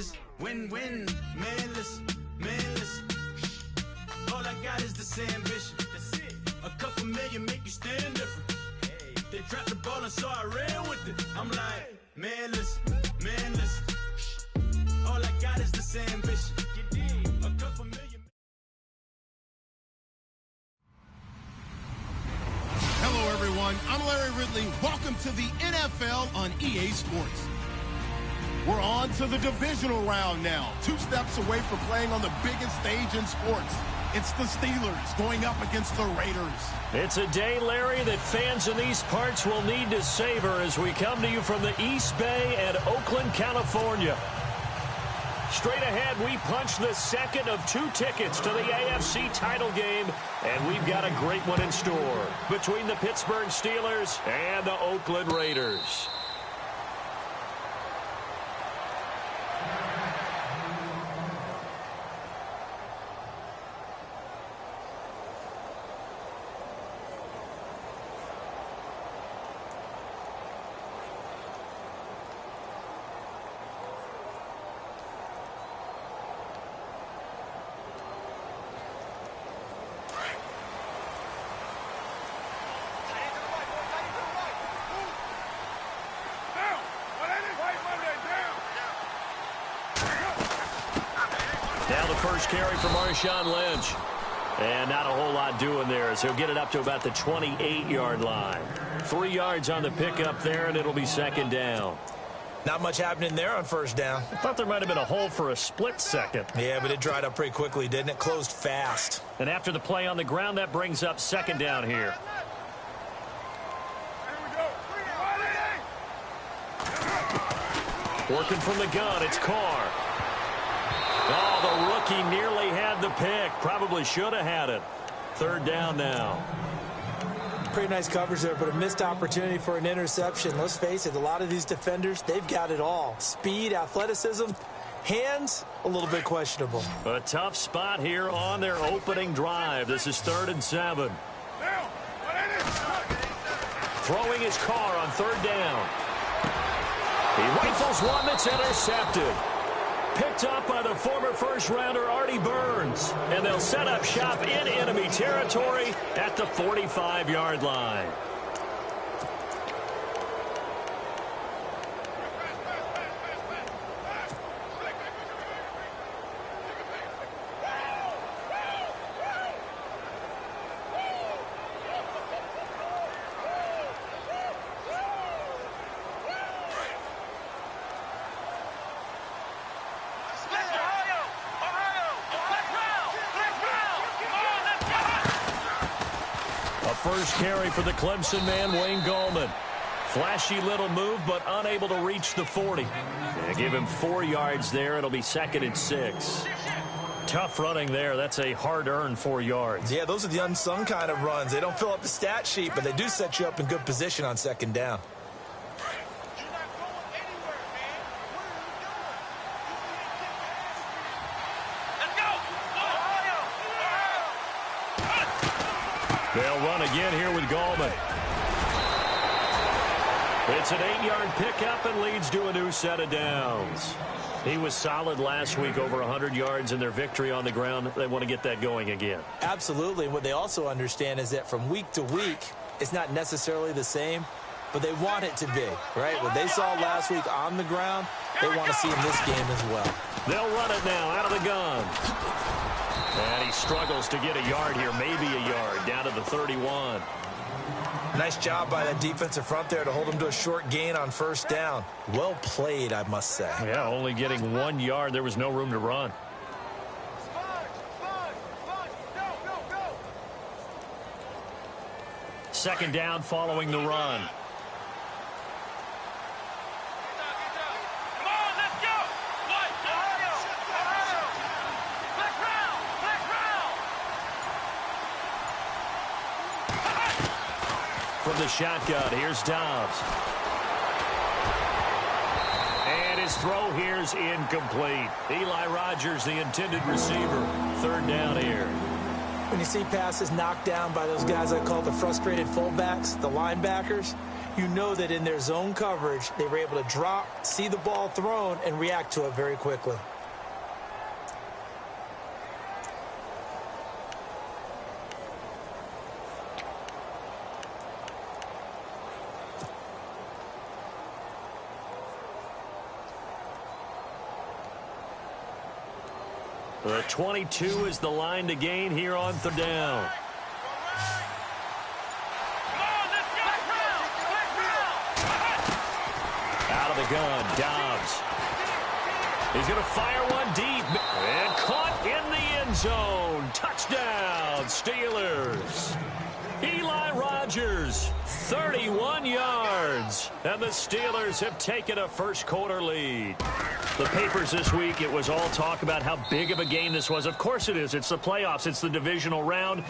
just win-win. Man, listen. All I got is this ambition. That's it. A couple million make you stand different. Hey. They dropped the ball and so I ran with it. I'm like, man, listen. All I got is this ambition. You dig? A couple million. Hello, everyone. I'm Larry Ridley. Welcome to the NFL on EA Sports. We're on to the divisional round now. 2 steps away from playing on the biggest stage in sports. It's the Steelers going up against the Raiders. It's a day, Larry, that fans in these parts will need to savor as we come to you from the East Bay and Oakland, California. Straight ahead, we punch the second of 2 tickets to the AFC title game, and we've got a great one in store between the Pittsburgh Steelers and the Oakland Raiders. Now the first carry for Marshawn Lynch. And not a whole lot doing there as he'll get it up to about the 28-yard line. 3 yards on the pickup there, and it'll be second down. Not much happening there on first down. I thought there might have been a hole for a split second. Yeah, but it dried up pretty quickly, didn't it? Closed fast. And after the play on the ground, that brings up second down here. Working from the gun, it's Carr. Oh, the rookie nearly had the pick. Probably should have had it. Third down now. Pretty nice coverage there, but a missed opportunity for an interception. Let's face it, a lot of these defenders, they've got it all. Speed, athleticism, hands, a little bit questionable. A tough spot here on their opening drive. This is 3rd and 7. Throwing his Carr on 3rd down. He rifles one that's intercepted. Picked up by the former first-rounder Artie Burns. And they'll set up shop in enemy territory at the 45-yard line. First carry for the Clemson man, Wayne Gallman. Flashy little move, but unable to reach the 40. They give him 4 yards there. It'll be 2nd and 6. Tough running there. That's a hard-earned 4 yards. Yeah, those are the unsung kind of runs. They don't fill up the stat sheet, but they do set you up in good position on 2nd down. They'll run again here with Gallman. It's an 8-yard pickup and leads to a new set of downs. He was solid last week, over 100 yards in their victory on the ground. They want to get that going again. Absolutely. What they also understand is that from week to week, it's not necessarily the same, but they want it to be, right? What they saw last week on the ground, they want to see in this game as well. They'll run it now out of the gun. And he struggles to get a yard here, maybe a yard, down to the 31. Nice job by that defensive front there to hold him to a short gain on first down. Well played, I must say. Yeah, only getting 1 yard. There was no room to run. Second down following the run. From the shotgun, here's Dobbs. And his throw here's incomplete. Eli Rogers, the intended receiver. Third down here. When you see passes knocked down by those guys I call the frustrated fullbacks, the linebackers, you know that in their zone coverage, they were able to drop, see the ball thrown, and react to it very quickly. The 22 is the line to gain here on third down. Out of the gun, Dobbs. He's going to fire one deep. And caught in the end zone. Touchdown, Steelers. Eli Rogers, 31 yards. And the Steelers have taken a first-quarter lead. The papers this week, it was all talk about how big of a game this was. Of course it is. It's the playoffs. It's the divisional round.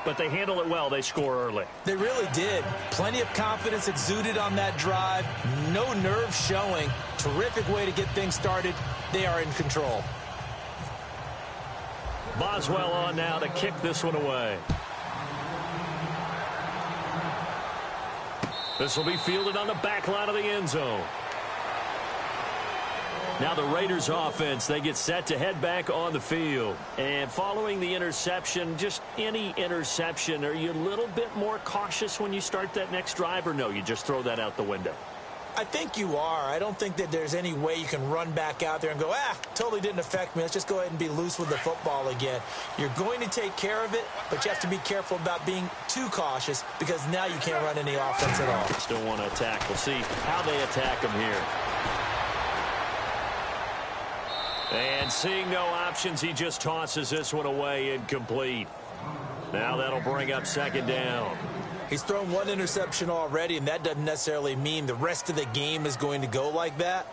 But they handle it well. They score early. They really did. Plenty of confidence exuded on that drive. No nerve showing. Terrific way to get things started. They are in control. Boswell on now to kick this one away. This will be fielded on the back line of the end zone. Now the Raiders offense, they get set to head back on the field. And following the interception, just any interception, are you a little bit more cautious when you start that next drive, or no, you just throw that out the window? I think you are. I don't think that there's any way you can run back out there and go, totally didn't affect me. Let's just go ahead and be loose with the football again. You're going to take care of it, but you have to be careful about being too cautious because now you can't run any offense at all. Still want to attack. We'll see how they attack them here. And seeing no options, he just tosses this one away incomplete. Now that'll bring up second down. He's thrown one interception already, and that doesn't necessarily mean the rest of the game is going to go like that.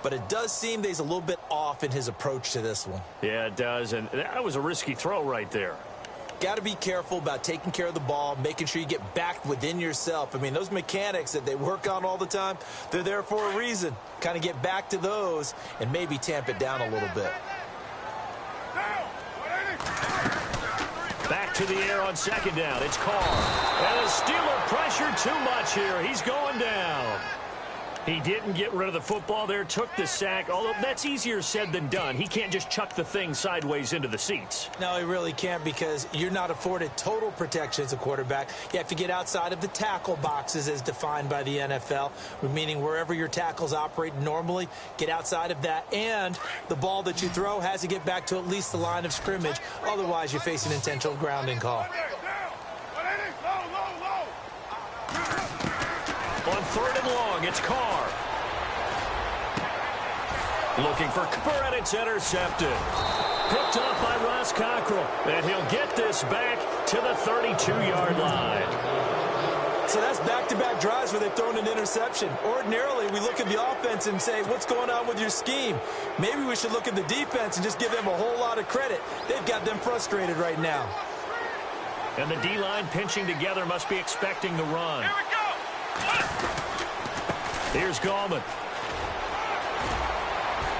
But it does seem that he's a little bit off in his approach to this one. Yeah, it does, and that was a risky throw right there. Got to be careful about taking care of the ball, making sure you get back within yourself. I mean, those mechanics that they work on all the time, they're there for a reason. Kind of get back to those and maybe tamp it down a little bit. Back to the air on second down. It's Carr. And the Steeler pressure too much here. He's going down. He didn't get rid of the football there, took the sack, although that's easier said than done. He can't just chuck the thing sideways into the seats. No, he really can't because you're not afforded total protection as a quarterback. You have to get outside of the tackle boxes as defined by the NFL, meaning wherever your tackles operate normally, get outside of that. And the ball that you throw has to get back to at least the line of scrimmage. Otherwise, you face an intentional grounding call. On third and long, it's Carr. Looking for Cooper, and it's intercepted. Picked up by Ross Cockrell, and he'll get this back to the 32-yard line. So that's back-to-back drives where they've thrown an interception. Ordinarily, we look at the offense and say, what's going on with your scheme? Maybe we should look at the defense and just give them a whole lot of credit. They've got them frustrated right now. And the D-line pinching together must be expecting the run. Here we go. Here's Gallman.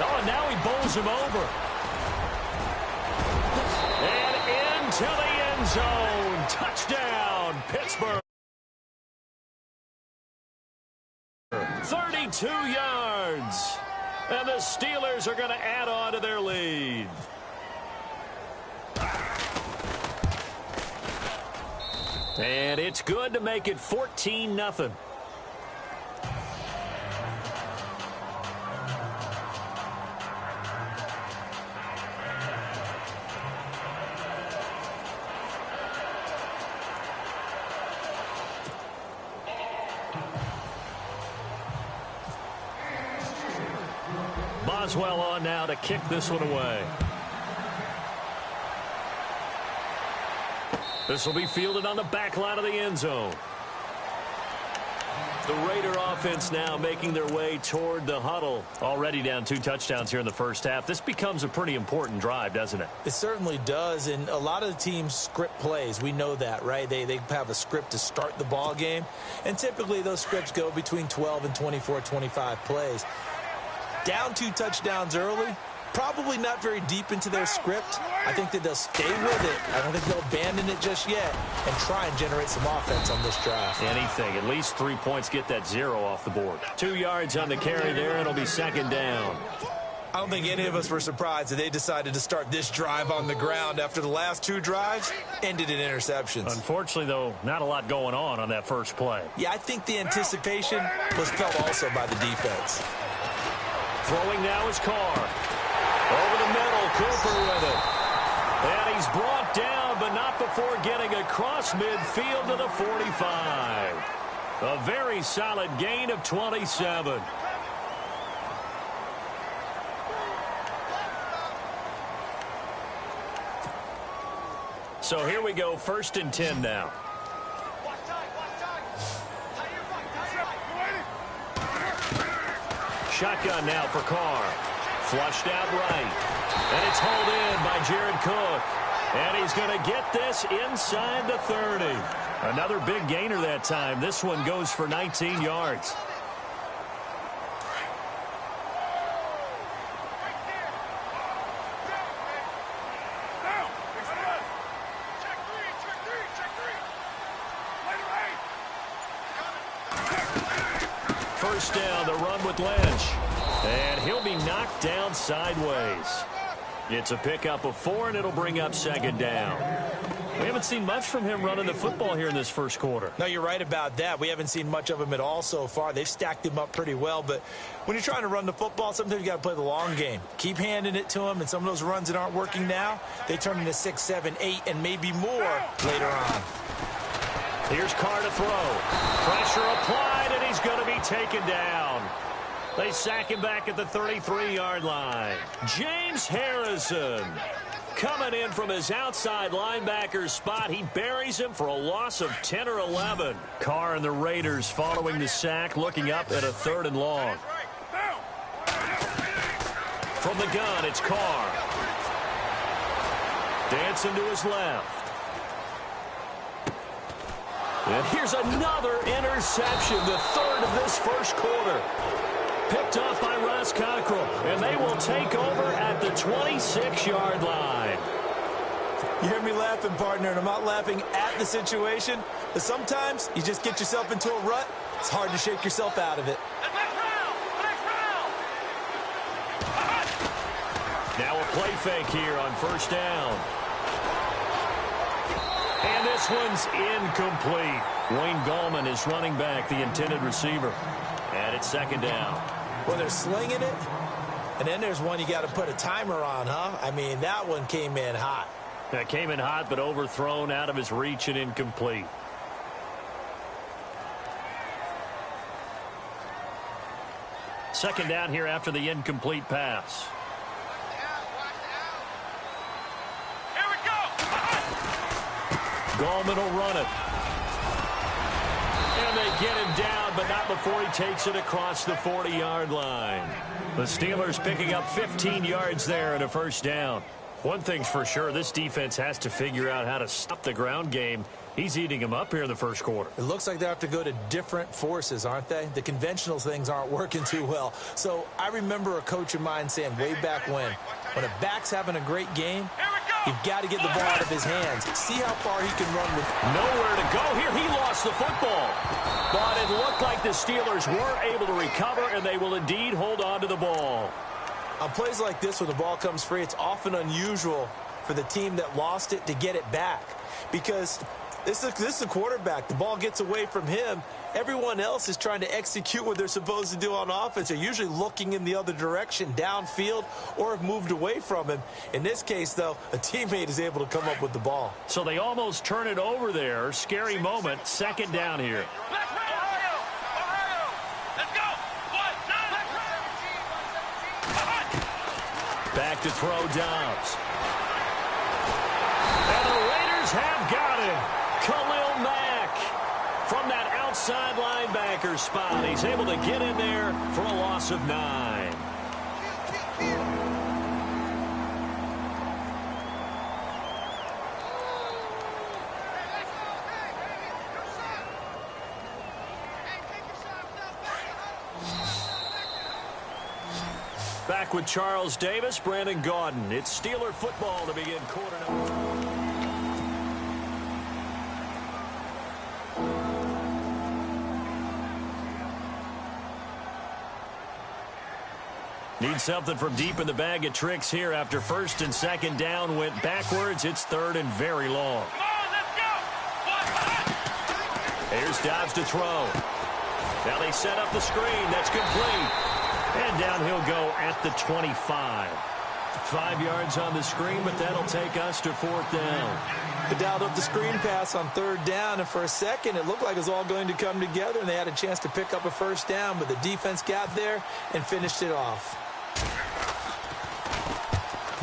Oh, and now he bowls him over. And into the end zone. Touchdown, Pittsburgh. 32 yards. And the Steelers are going to add on to their lead. And it's good to make it 14-0. Boswell on now to kick this one away. This will be fielded on the back line of the end zone. The Raider offense now making their way toward the huddle. Already down 2 touchdowns here in the first half. This becomes a pretty important drive, doesn't it? It certainly does, and a lot of the teams script plays. We know that, right? They have a script to start the ball game, and typically those scripts go between 12 and 24, 25 plays. Down 2 touchdowns early, Probably not very deep into their script. I think that they'll stay with it. I don't think they'll abandon it just yet and try and generate some offense on this drive. Anything. At least 3 points, get that 0 off the board. 2 yards on the carry there, and it'll be second down. I don't think any of us were surprised that they decided to start this drive on the ground after the last 2 drives ended in interceptions. Unfortunately, though, not a lot going on that first play. Yeah, I think the anticipation was felt also by the defense. Throwing now is Carr. Over the middle, Cooper with it. And he's brought down, but not before getting across midfield to the 45. A very solid gain of 27. So here we go, 1st and 10 now. Shotgun now for Carr. Flushed out right. And it's hauled in by Jared Cook. And he's going to get this inside the 30. Another big gainer that time. This one goes for 19 yards. First down, the run with Lynch. And he'll be knocked down sideways. It's a pickup of 4, and it'll bring up second down. We haven't seen much from him running the football here in this first quarter. No, you're right about that. We haven't seen much of him at all so far. They've stacked him up pretty well, but when you're trying to run the football, sometimes you got to play the long game. Keep handing it to him, and some of those runs that aren't working now, they turn into 6, 7, 8, and maybe more later on. Here's Carr to throw. Pressure applied, and he's going to be taken down. They sack him back at the 33-yard line. James Harrison coming in from his outside linebacker spot. He buries him for a loss of 10 or 11. Carr and the Raiders following the sack, looking up at a 3rd and long. From the gun, it's Carr. Dancing to his left. And here's another interception, the 3rd of this first quarter. Picked up by Russ Cockrell, and they will take over at the 26-yard line. You hear me laughing, partner, and I'm not laughing at the situation, but sometimes you just get yourself into a rut. It's hard to shake yourself out of it. Now a play fake here on first down. And this one's incomplete. Wayne Gallman is running back, the intended receiver. And it's second down. Well, they're slinging it, and then there's one you got to put a timer on, huh? I mean, that one came in hot. That came in hot, but overthrown, out of his reach, and incomplete. Second down here after the incomplete pass. Here we go. Gallman will run it. And they get him down, but not before he takes it across the 40-yard line. The Steelers picking up 15 yards there and a first down. One thing's for sure, this defense has to figure out how to stop the ground game. He's eating them up here in the first quarter. It looks like they have to go to different forces, aren't they? The conventional things aren't working too well. So I remember a coach of mine saying way back when a back's having a great game, you've got to get the ball out of his hands. See how far he can run with. Nowhere to go here. He lost the football. But it looked like the Steelers were able to recover, and they will indeed hold on to the ball. On plays like this, when the ball comes free, it's often unusual for the team that lost it to get it back. Because this is a quarterback. The ball gets away from him. Everyone else is trying to execute what they're supposed to do on offense. They're usually looking in the other direction, downfield, or have moved away from him. In this case, though, a teammate is able to come up with the ball. So they almost turn it over there. Scary moment. Second down here. Back to throw Dobbs. And the Raiders have got him. Khalil Mack from that outside linebacker spot. He's able to get in there for a loss of 9. Back with Charles Davis, Brandon Gaudin. It's Steeler football to begin quarter number. Need something from deep in the bag of tricks here after first and second down went backwards. It's third and very long. Here's Dobbs to throw. Now they set up the screen. That's complete. And down he'll go at the 25. 5 yards on the screen, but that'll take us to fourth down. They dialed up the screen pass on third down, and for a second it looked like it was all going to come together, and they had a chance to pick up a first down, but the defense got there and finished it off.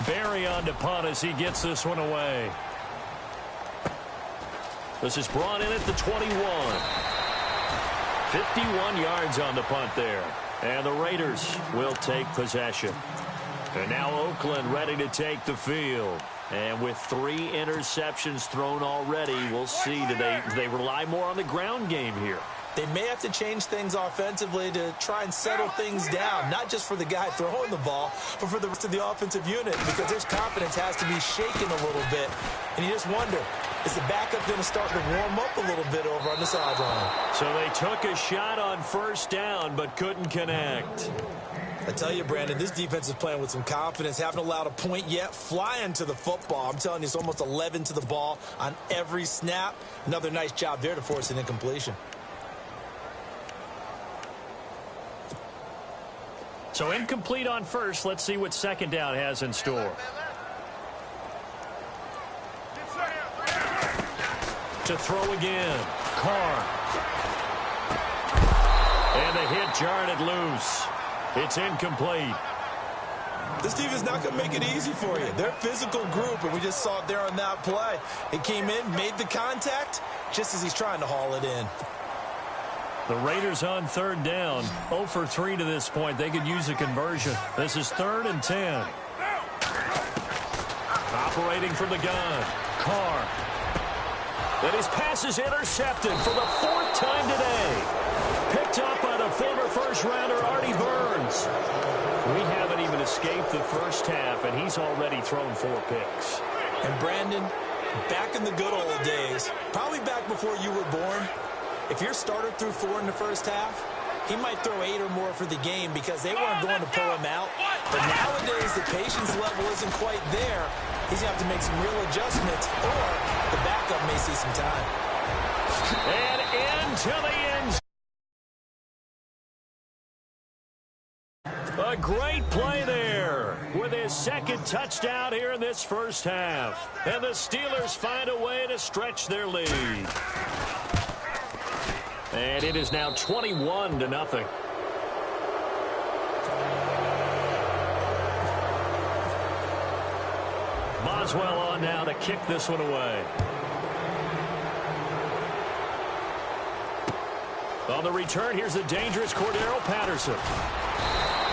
Barry on to punt as he gets this one away. This is brought in at the 21. 51 yards on the punt there. And the Raiders will take possession. And now Oakland ready to take the field. And with 3 interceptions thrown already, we'll see. Do they rely more on the ground game here? They may have to change things offensively to try and settle things down, not just for the guy throwing the ball, but for the rest of the offensive unit, because their confidence has to be shaken a little bit. And you just wonder, is the backup going to start to warm up a little bit over on the sideline? So they took a shot on first down, but couldn't connect. I tell you, Brandon, this defense is playing with some confidence. Haven't allowed a point yet. Flying to the football. I'm telling you, it's almost 11 to the ball on every snap. Another nice job there to force an incompletion. So incomplete on first. Let's see what second down has in store. To throw again. Carr. And the hit jarred it loose. It's incomplete. This team is not going to make it easy for you. They're a physical group, and we just saw it there on that play. It came in, made the contact, just as he's trying to haul it in. The Raiders on third down. 0 for 3 to this point. They could use a conversion. This is 3rd and 10. Operating from the gun. Carr. And his pass is intercepted for the 4th time today. Picked up by the former first-rounder Artie Burns. We haven't even escaped the first half, and he's already thrown 4 picks. And Brandon, back in the good old days, probably back before you were born, if your starter threw 4 in the first half, he might throw 8 or more for the game because they weren't going to pull him out. But nowadays, the patience level isn't quite there. He's going to have to make some real adjustments, or the backup may see some time. And into the end zone. A great play there with his 2nd touchdown here in this first half. And the Steelers find a way to stretch their lead. And it is now 21-0. Boswell on now to kick this one away. On the return, here's the dangerous Cordero Patterson.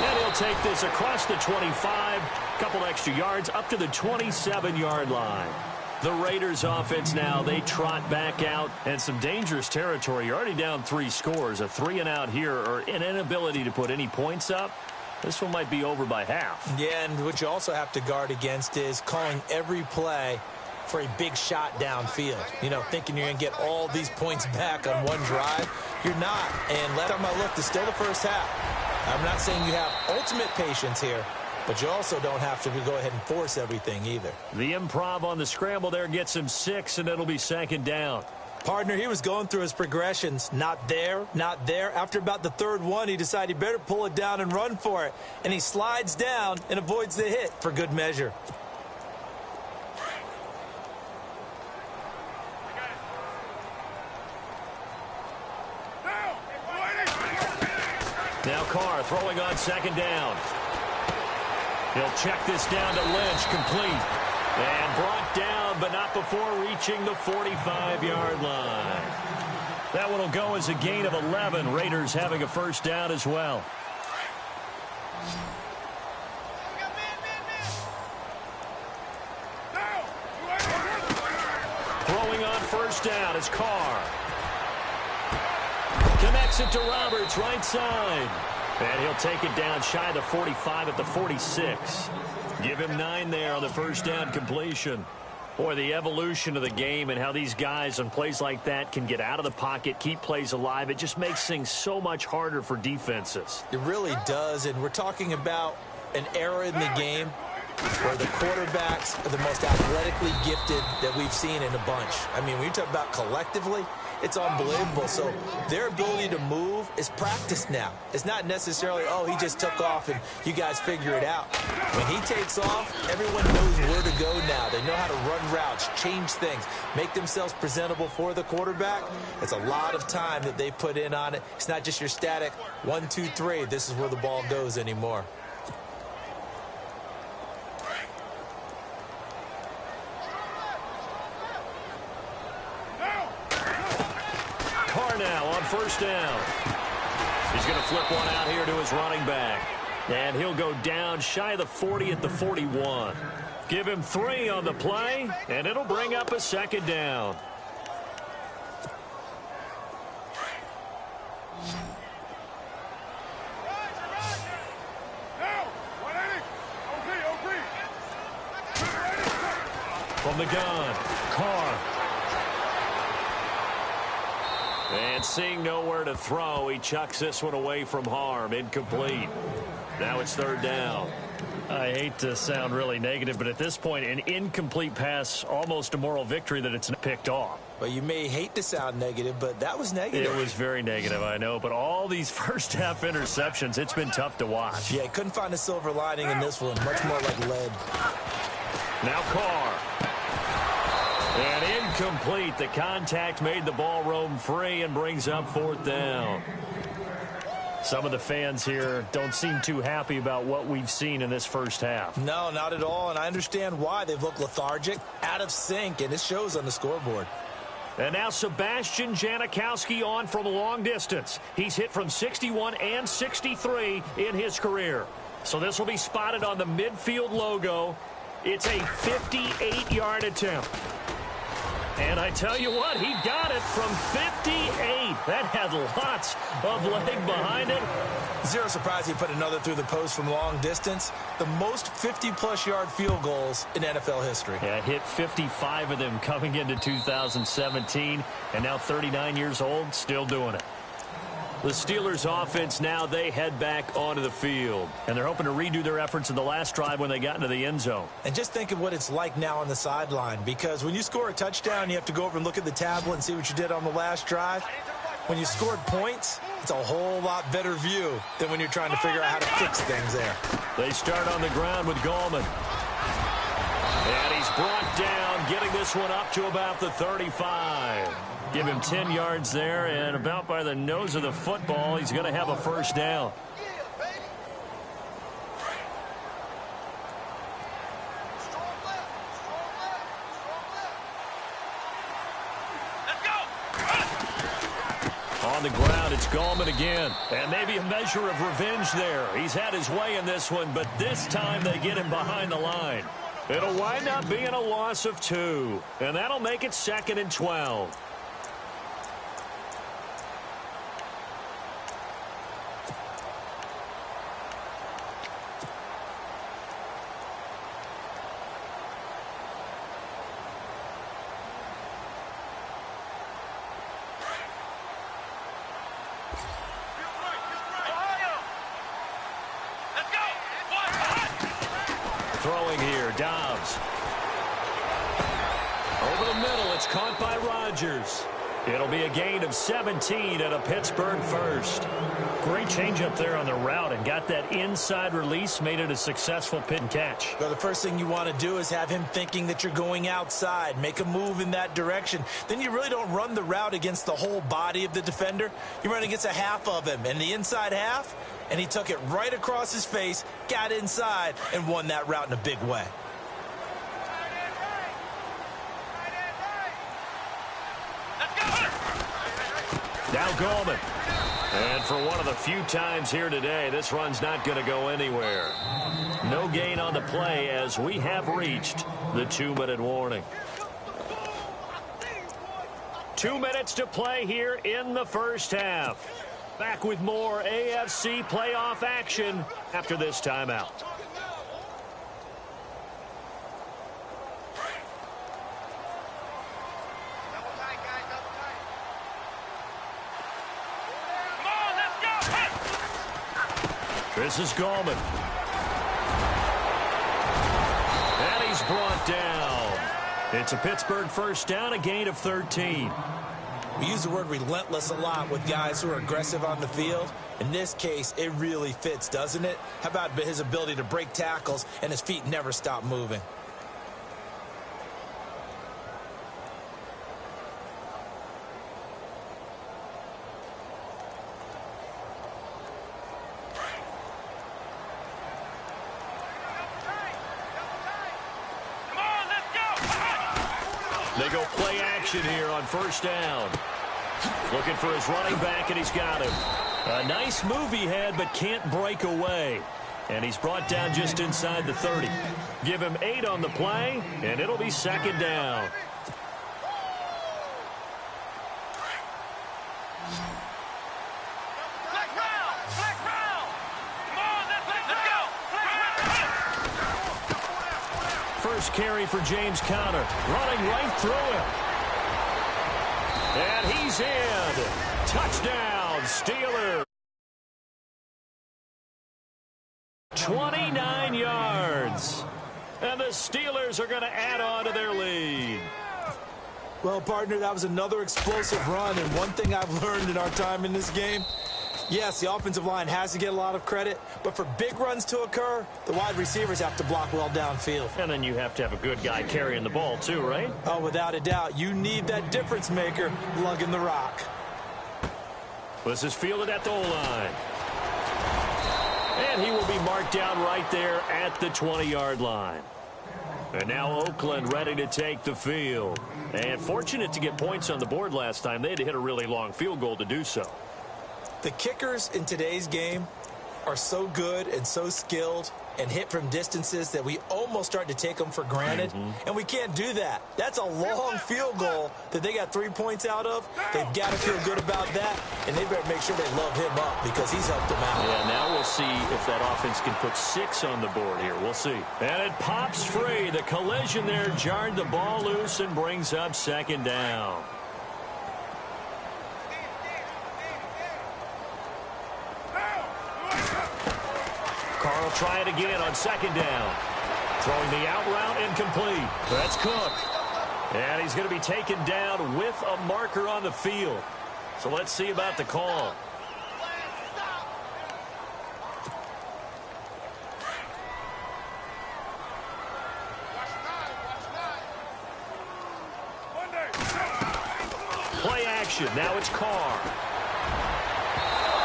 And he'll take this across the 25, couple extra yards, up to the 27-yard line. The Raiders offense now, they trot back out, and some dangerous territory. You're already down 3 scores, a 3-and-out here, or an inability to put any points up. This one might be over by half. Yeah, and what you also have to guard against is calling every play for a big shot downfield. You know, thinking you're going to get all these points back on one drive. You're not. And last time I looked, it's still the first half. I'm not saying you have ultimate patience here, but you also don't have to go ahead and force everything either. The improv on the scramble there gets him 6, and it'll be 2nd down. Partner, he was going through his progressions. Not there, not there. After about the 3rd one, he decided he better pull it down and run for it. And he slides down and avoids the hit for good measure. Now Carr throwing on 2nd down. He'll check this down to Lynch, complete. And brought down, but not before reaching the 45-yard line. That one will go as a gain of 11. Raiders having a first down as well. Throwing on first down is Carr. Connects it to Roberts, right side. And he'll take it down shy of the 45 at the 46. Give him 9 there on the first down completion. Boy, the evolution of the game and how these guys on plays like that can get out of the pocket, keep plays alive, it just makes things so much harder for defenses. It really does, and we're talking about an era in the game where the quarterbacks are the most athletically gifted that we've seen in a bunch. I mean, when you talk about collectively, it's unbelievable. So their ability to move is practiced now. It's not necessarily, oh, he just took off and you guys figure it out. When he takes off, everyone knows where to go now. They know how to run routes, change things, make themselves presentable for the quarterback. It's a lot of time that they put in on it. It's not just your static 1, 2, 3. This is where the ball goes anymore. Now on first down. He's going to flip one out here to his running back. And he'll go down shy of the 40 at the 41. Give him 3 on the play, and it'll bring up a second down. From the gun, Carr. And seeing nowhere to throw, he chucks this one away from harm. Incomplete. Now it's third down. I hate to sound really negative, but at this point, an incomplete pass, almost a moral victory that it's picked off. Well, you may hate to sound negative, but that was negative. It was very negative, I know. But all these first-half interceptions, it's been tough to watch. Yeah, couldn't find a silver lining in this one. Much more like lead. Now Carr. And incomplete. The contact made the ball roam free and brings up fourth down. Some of the fans here don't seem too happy about what we've seen in this first half. No, not at all, and I understand why. They've looked lethargic, out of sync, and it shows on the scoreboard. And now Sebastian Janikowski on from a long distance. He's hit from 61 and 63 in his career. So this will be spotted on the midfield logo. It's a 58-yard attempt. And I tell you what, he got it from 58. That had lots of leg behind it. Zero surprise he put another through the post from long distance. The most 50-plus yard field goals in NFL history. Yeah, hit 55 of them coming into 2017. And now 39 years old, still doing it. The Steelers offense now, they head back onto the field. And they're hoping to redo their efforts in the last drive when they got into the end zone. And just think of what it's like now on the sideline. Because when you score a touchdown, you have to go over and look at the tablet and see what you did on the last drive. When you scored points, it's a whole lot better view than when you're trying to figure out how to fix things there. They start on the ground with Gallman. And he's brought down, getting this one up to about the 35. Give him 10 yards there, and about by the nose of the football, he's going to have a first down. On the ground, it's Gallman again. And maybe a measure of revenge there. He's had his way in this one, but this time they get him behind the line. It'll wind up being a loss of 2, and that'll make it 2nd and 12. Throwing here, Dobbs. Over the middle, it's caught by Rodgers. It'll be a gain of 17 and a Pittsburgh first. Great change up there on the route and got that inside release, made it a successful pit and catch. Well, the first thing you want to do is have him thinking that you're going outside, make a move in that direction. Then you really don't run the route against the whole body of the defender. You run against a half of him, and the inside half, and he took it right across his face, got inside, and won that route in a big way. Now Gallman. And for one of the few times here today, this run's not going to go anywhere. No gain on the play as we have reached the 2-minute warning. 2 minutes to play here in the first half. Back with more AFC playoff action after this timeout. This is Gallman. And he's brought down. It's a Pittsburgh first down, a gain of 13. We use the word relentless a lot with guys who are aggressive on the field. In this case, it really fits, doesn't it? How about his ability to break tackles and his feet never stop moving? They go play action here on first down. Looking for his running back, and he's got him. A nice move he had, but can't break away. And he's brought down just inside the 30. Give him 8 on the play, and it'll be second down. First carry for James Conner, running right through him. And he's in. Touchdown, Steelers. 29 yards. And the Steelers are going to add on to their lead. Well, partner, that was another explosive run. And one thing I've learned in our time in this game, yes, the offensive line has to get a lot of credit, but for big runs to occur, the wide receivers have to block well downfield. And then you have to have a good guy carrying the ball too, right? Oh, without a doubt. You need that difference maker lugging the rock. This is fielded at the O-line. And he will be marked down right there at the 20-yard line. And now Oakland ready to take the field. And fortunate to get points on the board last time. They had to hit a really long field goal to do so. The kickers in today's game are so good and so skilled and hit from distances that we almost start to take them for granted. And we can't do that. That's a long field goal that they got 3 points out of. They've got to feel good about that, and they better make sure they love him up because he's helped them out. Yeah, now we'll see if that offense can put 6 on the board here. We'll see. And it pops free. The collision there jarred the ball loose and brings up second down. Carl try it again on second down. Throwing the out route incomplete. That's Cook. And he's going to be taken down with a marker on the field. So let's see about the call. Play action. Now it's Carr.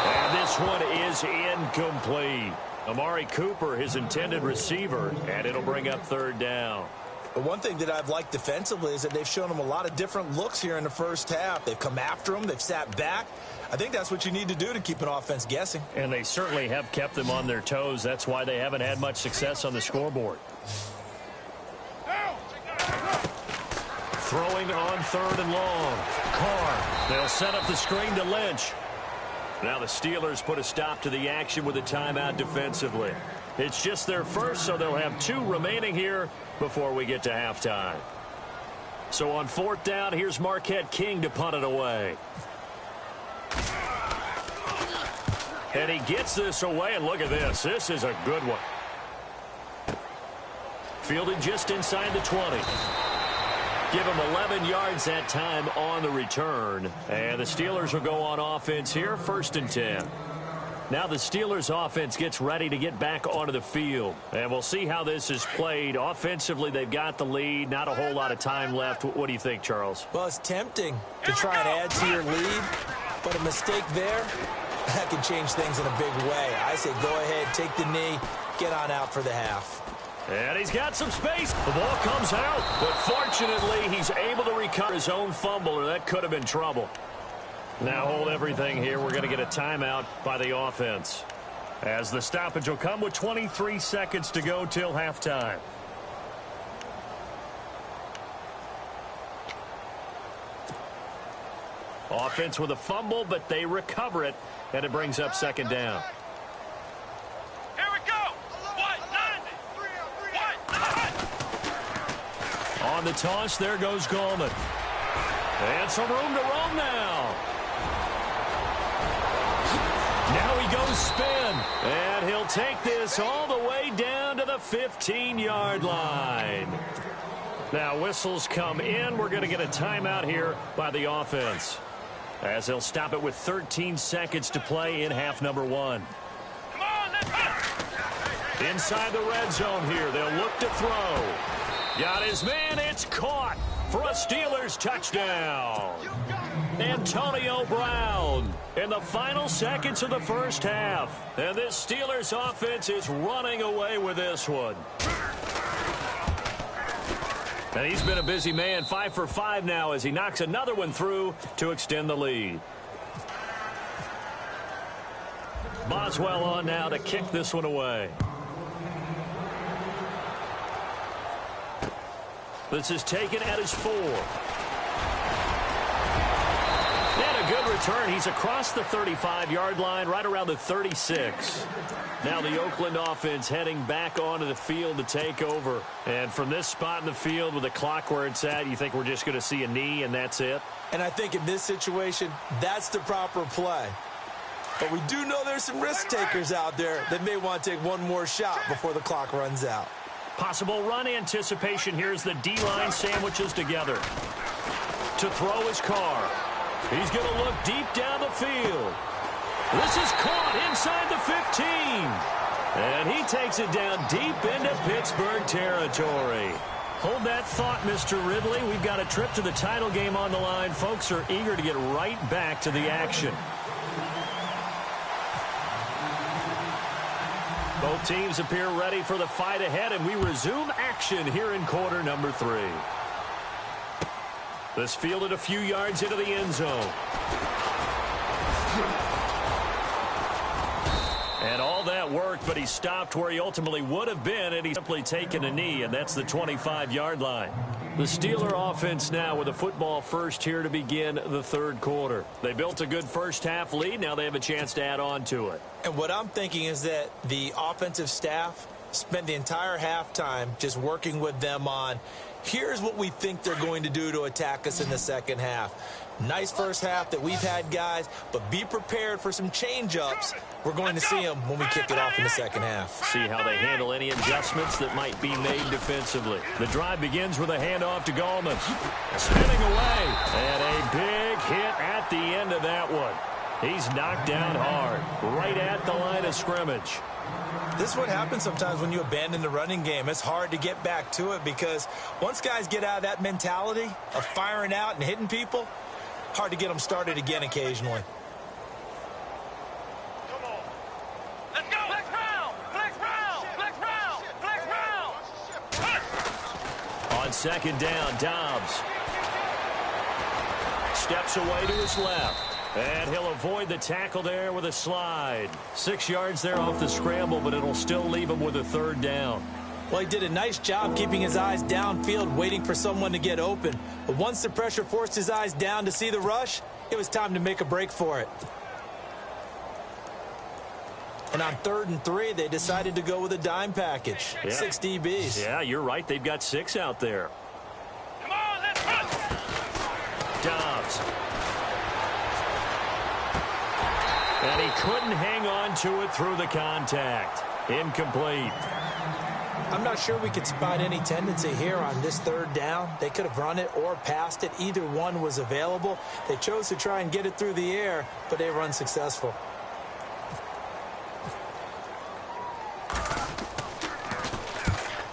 And this one is incomplete. Amari Cooper, his intended receiver, and it'll bring up third down. But one thing that I've liked defensively is that they've shown him a lot of different looks here in the first half. They've come after him. They've sat back. I think that's what you need to do to keep an offense guessing. And they certainly have kept them on their toes. That's why they haven't had much success on the scoreboard. Throwing on third and long. Carr. They'll set up the screen to Lynch. Now the Steelers put a stop to the action with a timeout defensively. It's just their first, so they'll have 2 remaining here before we get to halftime. So on fourth down, here's Marquette King to punt it away. And he gets this away, and look at this. This is a good one. Fielded just inside the 20. Give him 11 yards that time on the return. And the Steelers will go on offense here, 1st and 10. Now the Steelers offense gets ready to get back onto the field. And we'll see how this is played. Offensively, they've got the lead. Not a whole lot of time left. What do you think, Charles? Well, it's tempting to try and add to your lead, but a mistake there, that can change things in a big way. I say go ahead, take the knee, get on out for the half. And he's got some space. The ball comes out, but fortunately he's able to recover his own fumble, or that could have been trouble. Now hold everything here. We're going to get a timeout by the offense, as the stoppage will come with 23 seconds to go till halftime. Offense with a fumble, but they recover it, and it brings up second down. Here we go. 190. On the toss, there goes Gallman. And some room to roam now. Now he goes spin, and he'll take this all the way down to the 15-yard line. Now whistles come in. We're going to get a timeout here by the offense, as they'll stop it with 13 seconds to play in half number 1. Come on, let's go. Inside the red zone here, they'll look to throw. Got his man, it's caught for a Steelers touchdown. Antonio Brown in the final seconds of the first half. And this Steelers offense is running away with this one. And he's been a busy man, 5 for 5 now as he knocks another one through to extend the lead. Boswell on now to kick this one away. This is taken at his 4. And a good return. He's across the 35-yard line, right around the 36. Now the Oakland offense heading back onto the field to take over. And from this spot in the field with the clock where it's at, you think we're just going to see a knee and that's it? And I think in this situation, that's the proper play. But we do know there's some risk takers out there that may want to take one more shot before the clock runs out. Possible run anticipation. Here's the D-line sandwiches together. To throw his car. He's going to look deep down the field. This is caught inside the 15. And he takes it down deep into Pittsburgh territory. Hold that thought, Mr. Ridley. We've got a trip to the title game on the line. Folks are eager to get right back to the action. Both teams appear ready for the fight ahead, and we resume action here in quarter number 3. This fielded a few yards into the end zone. And all that worked, but he stopped where he ultimately would have been, and he's simply taken a knee, and that's the 25-yard line. The Steeler offense now with a football first here to begin the third quarter. They built a good first half lead. Now they have a chance to add on to it. And what I'm thinking is that the offensive staff spent the entire halftime just working with them on, here's what we think they're going to do to attack us in the second half. Nice first half that we've had, guys, but be prepared for some change-ups. We're going to see them when we kick it off in the second half. See how they handle any adjustments that might be made defensively. The drive begins with a handoff to Gallman. Spinning away, and a big hit at the end of that one. He's knocked down hard, right at the line of scrimmage. This is what happens sometimes when you abandon the running game. It's hard to get back to it because once guys get out of that mentality of firing out and hitting people, hard to get them started again occasionally. Come on. Let's go. Flex round. Flex round. Flex round. Flex round. On second down, Dobbs steps away to his left. And he'll avoid the tackle there with a slide. 6 yards there off the scramble, but it'll still leave him with a third down. Well, he did a nice job keeping his eyes downfield, waiting for someone to get open. But once the pressure forced his eyes down to see the rush, it was time to make a break for it. And on 3rd and 3, they decided to go with a dime package. Yeah. 6 DBs. Yeah, you're right. They've got 6 out there. Come on, let's run. Dobbs. And he couldn't hang on to it through the contact. Incomplete. I'm not sure we could spot any tendency here on this 3rd down. They could have run it or passed it. Either one was available. They chose to try and get it through the air, but they were unsuccessful.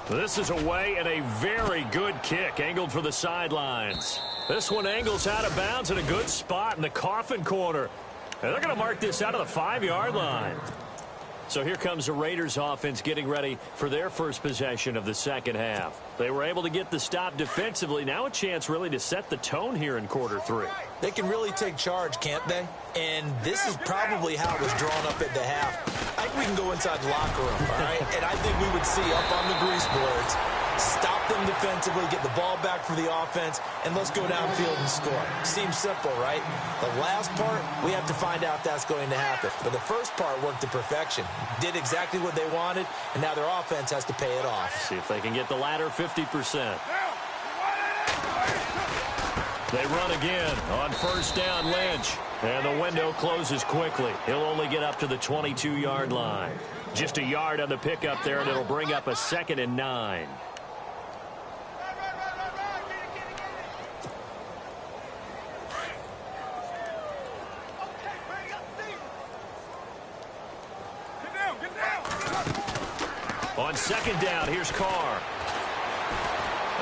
This is away and a very good kick angled for the sidelines. This one angles out of bounds in a good spot in the coffin corner. And they're going to mark this out of the 5-yard line. So here comes the Raiders offense getting ready for their first possession of the second half. They were able to get the stop defensively. Now a chance really to set the tone here in quarter 3. They can really take charge, can't they? And this is probably how it was drawn up at the half. I think we can go inside the locker room, all right? And I think we would see up on the grease boards, stop them defensively, get the ball back for the offense, and let's go downfield and score. Seems simple, right? The last part, we have to find out if that's going to happen. But the first part worked to perfection. Did exactly what they wanted, and now their offense has to pay it off. See if they can get the latter 50%. They run again on first down, Lynch. And the window closes quickly. He'll only get up to the 22-yard line. Just a yard on the pickup there, and it'll bring up a 2nd and 9. On second down, here's Carr.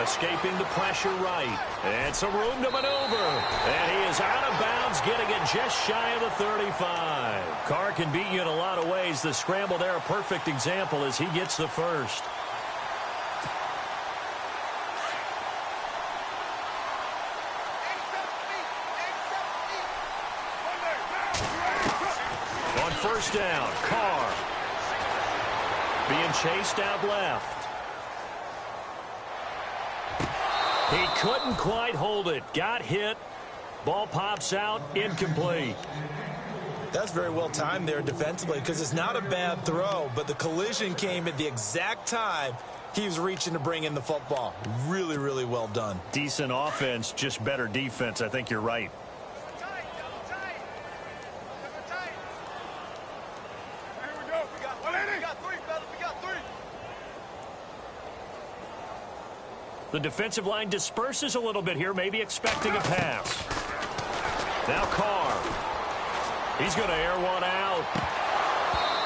Escaping the pressure right. And some room to maneuver. And he is out of bounds, getting it just shy of the 35. Carr can beat you in a lot of ways. The scramble there, a perfect example as he gets the first. On first down, Carr. Being chased out left. He couldn't quite hold it. Got hit. Ball pops out. Incomplete. That's very well timed there defensively because it's not a bad throw, but the collision came at the exact time he was reaching to bring in the football. Really, really well done. Decent offense, just better defense. I think you're right. The defensive line disperses a little bit here, maybe expecting a pass. Now Carr. He's going to air one out.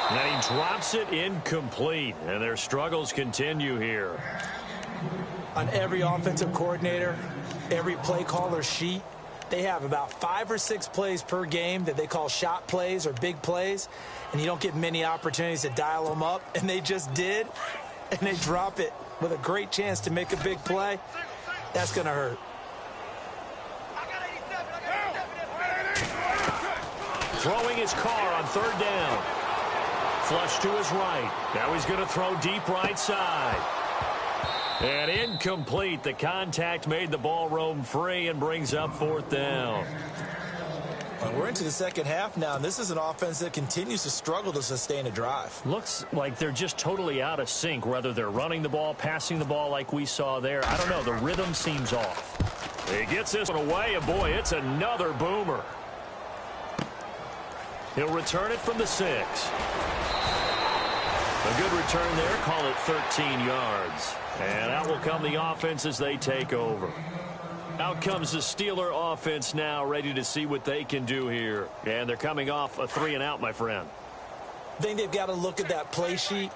And he drops it incomplete. And their struggles continue here. On every offensive coordinator, every play caller sheet, they have about 5 or 6 plays per game that they call shot plays or big plays. And you don't get many opportunities to dial them up. And they just did. And they drop it with a great chance to make a big play. That's going to hurt. Throwing his Carr on third down. Flush to his right. Now he's going to throw deep right side. And incomplete. The contact made the ball roam free and brings up fourth down. Well, we're into the second half now, and this is an offense that continues to struggle to sustain a drive. Looks like they're just totally out of sync, whether they're running the ball, passing the ball like we saw there. I don't know. The rhythm seems off. He gets this one away, and boy, it's another boomer. He'll return it from the 6. A good return there. Call it 13 yards. And out will come the offense as they take over. Out comes the Steeler offense now, ready to see what they can do here. And they're coming off a 3-and-out, my friend. I think they've got to look at that play sheet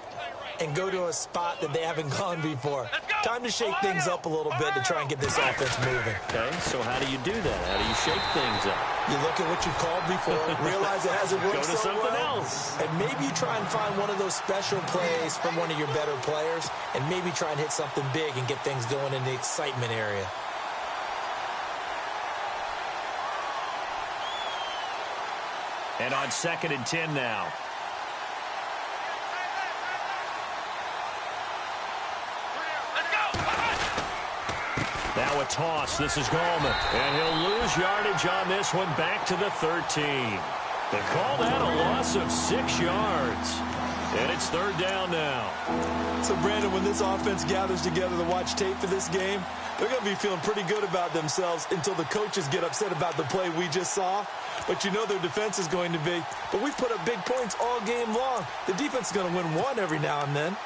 and go to a spot that they haven't gone before. Time to shake things up a little bit to try and get this offense moving. Okay, so how do you do that? How do you shake things up? You look at what you called before, realize it hasn't worked Go to so something well, else. and maybe you try and find one of those special plays from one of your better players, and maybe try and hit something big and get things going in the excitement area. And on 2nd and 10 now. Now a toss. This is Gallman. And he'll lose yardage on this one back to the 13. They call that a loss of 6 yards. And it's third down now. So, Brandon, when this offense gathers together to watch tape for this game, they're going to be feeling pretty good about themselves until the coaches get upset about the play we just saw. But you know their defense is going to be. But we've put up big points all game long. The defense is going to win one every now and then.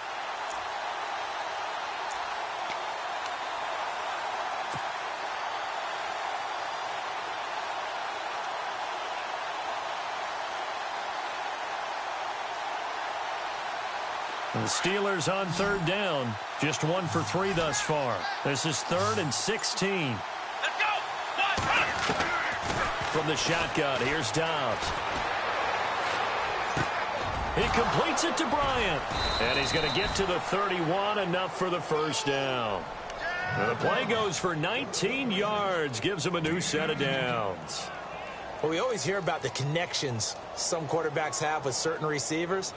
The Steelers on third down. Just 1 for 3 thus far. This is 3rd and 16. From the shotgun, here's Dobbs. He completes it to Bryant. And he's going to get to the 31, enough for the first down. And the play goes for 19 yards, gives him a new set of downs. Well, we always hear about the connections some quarterbacks have with certain receivers.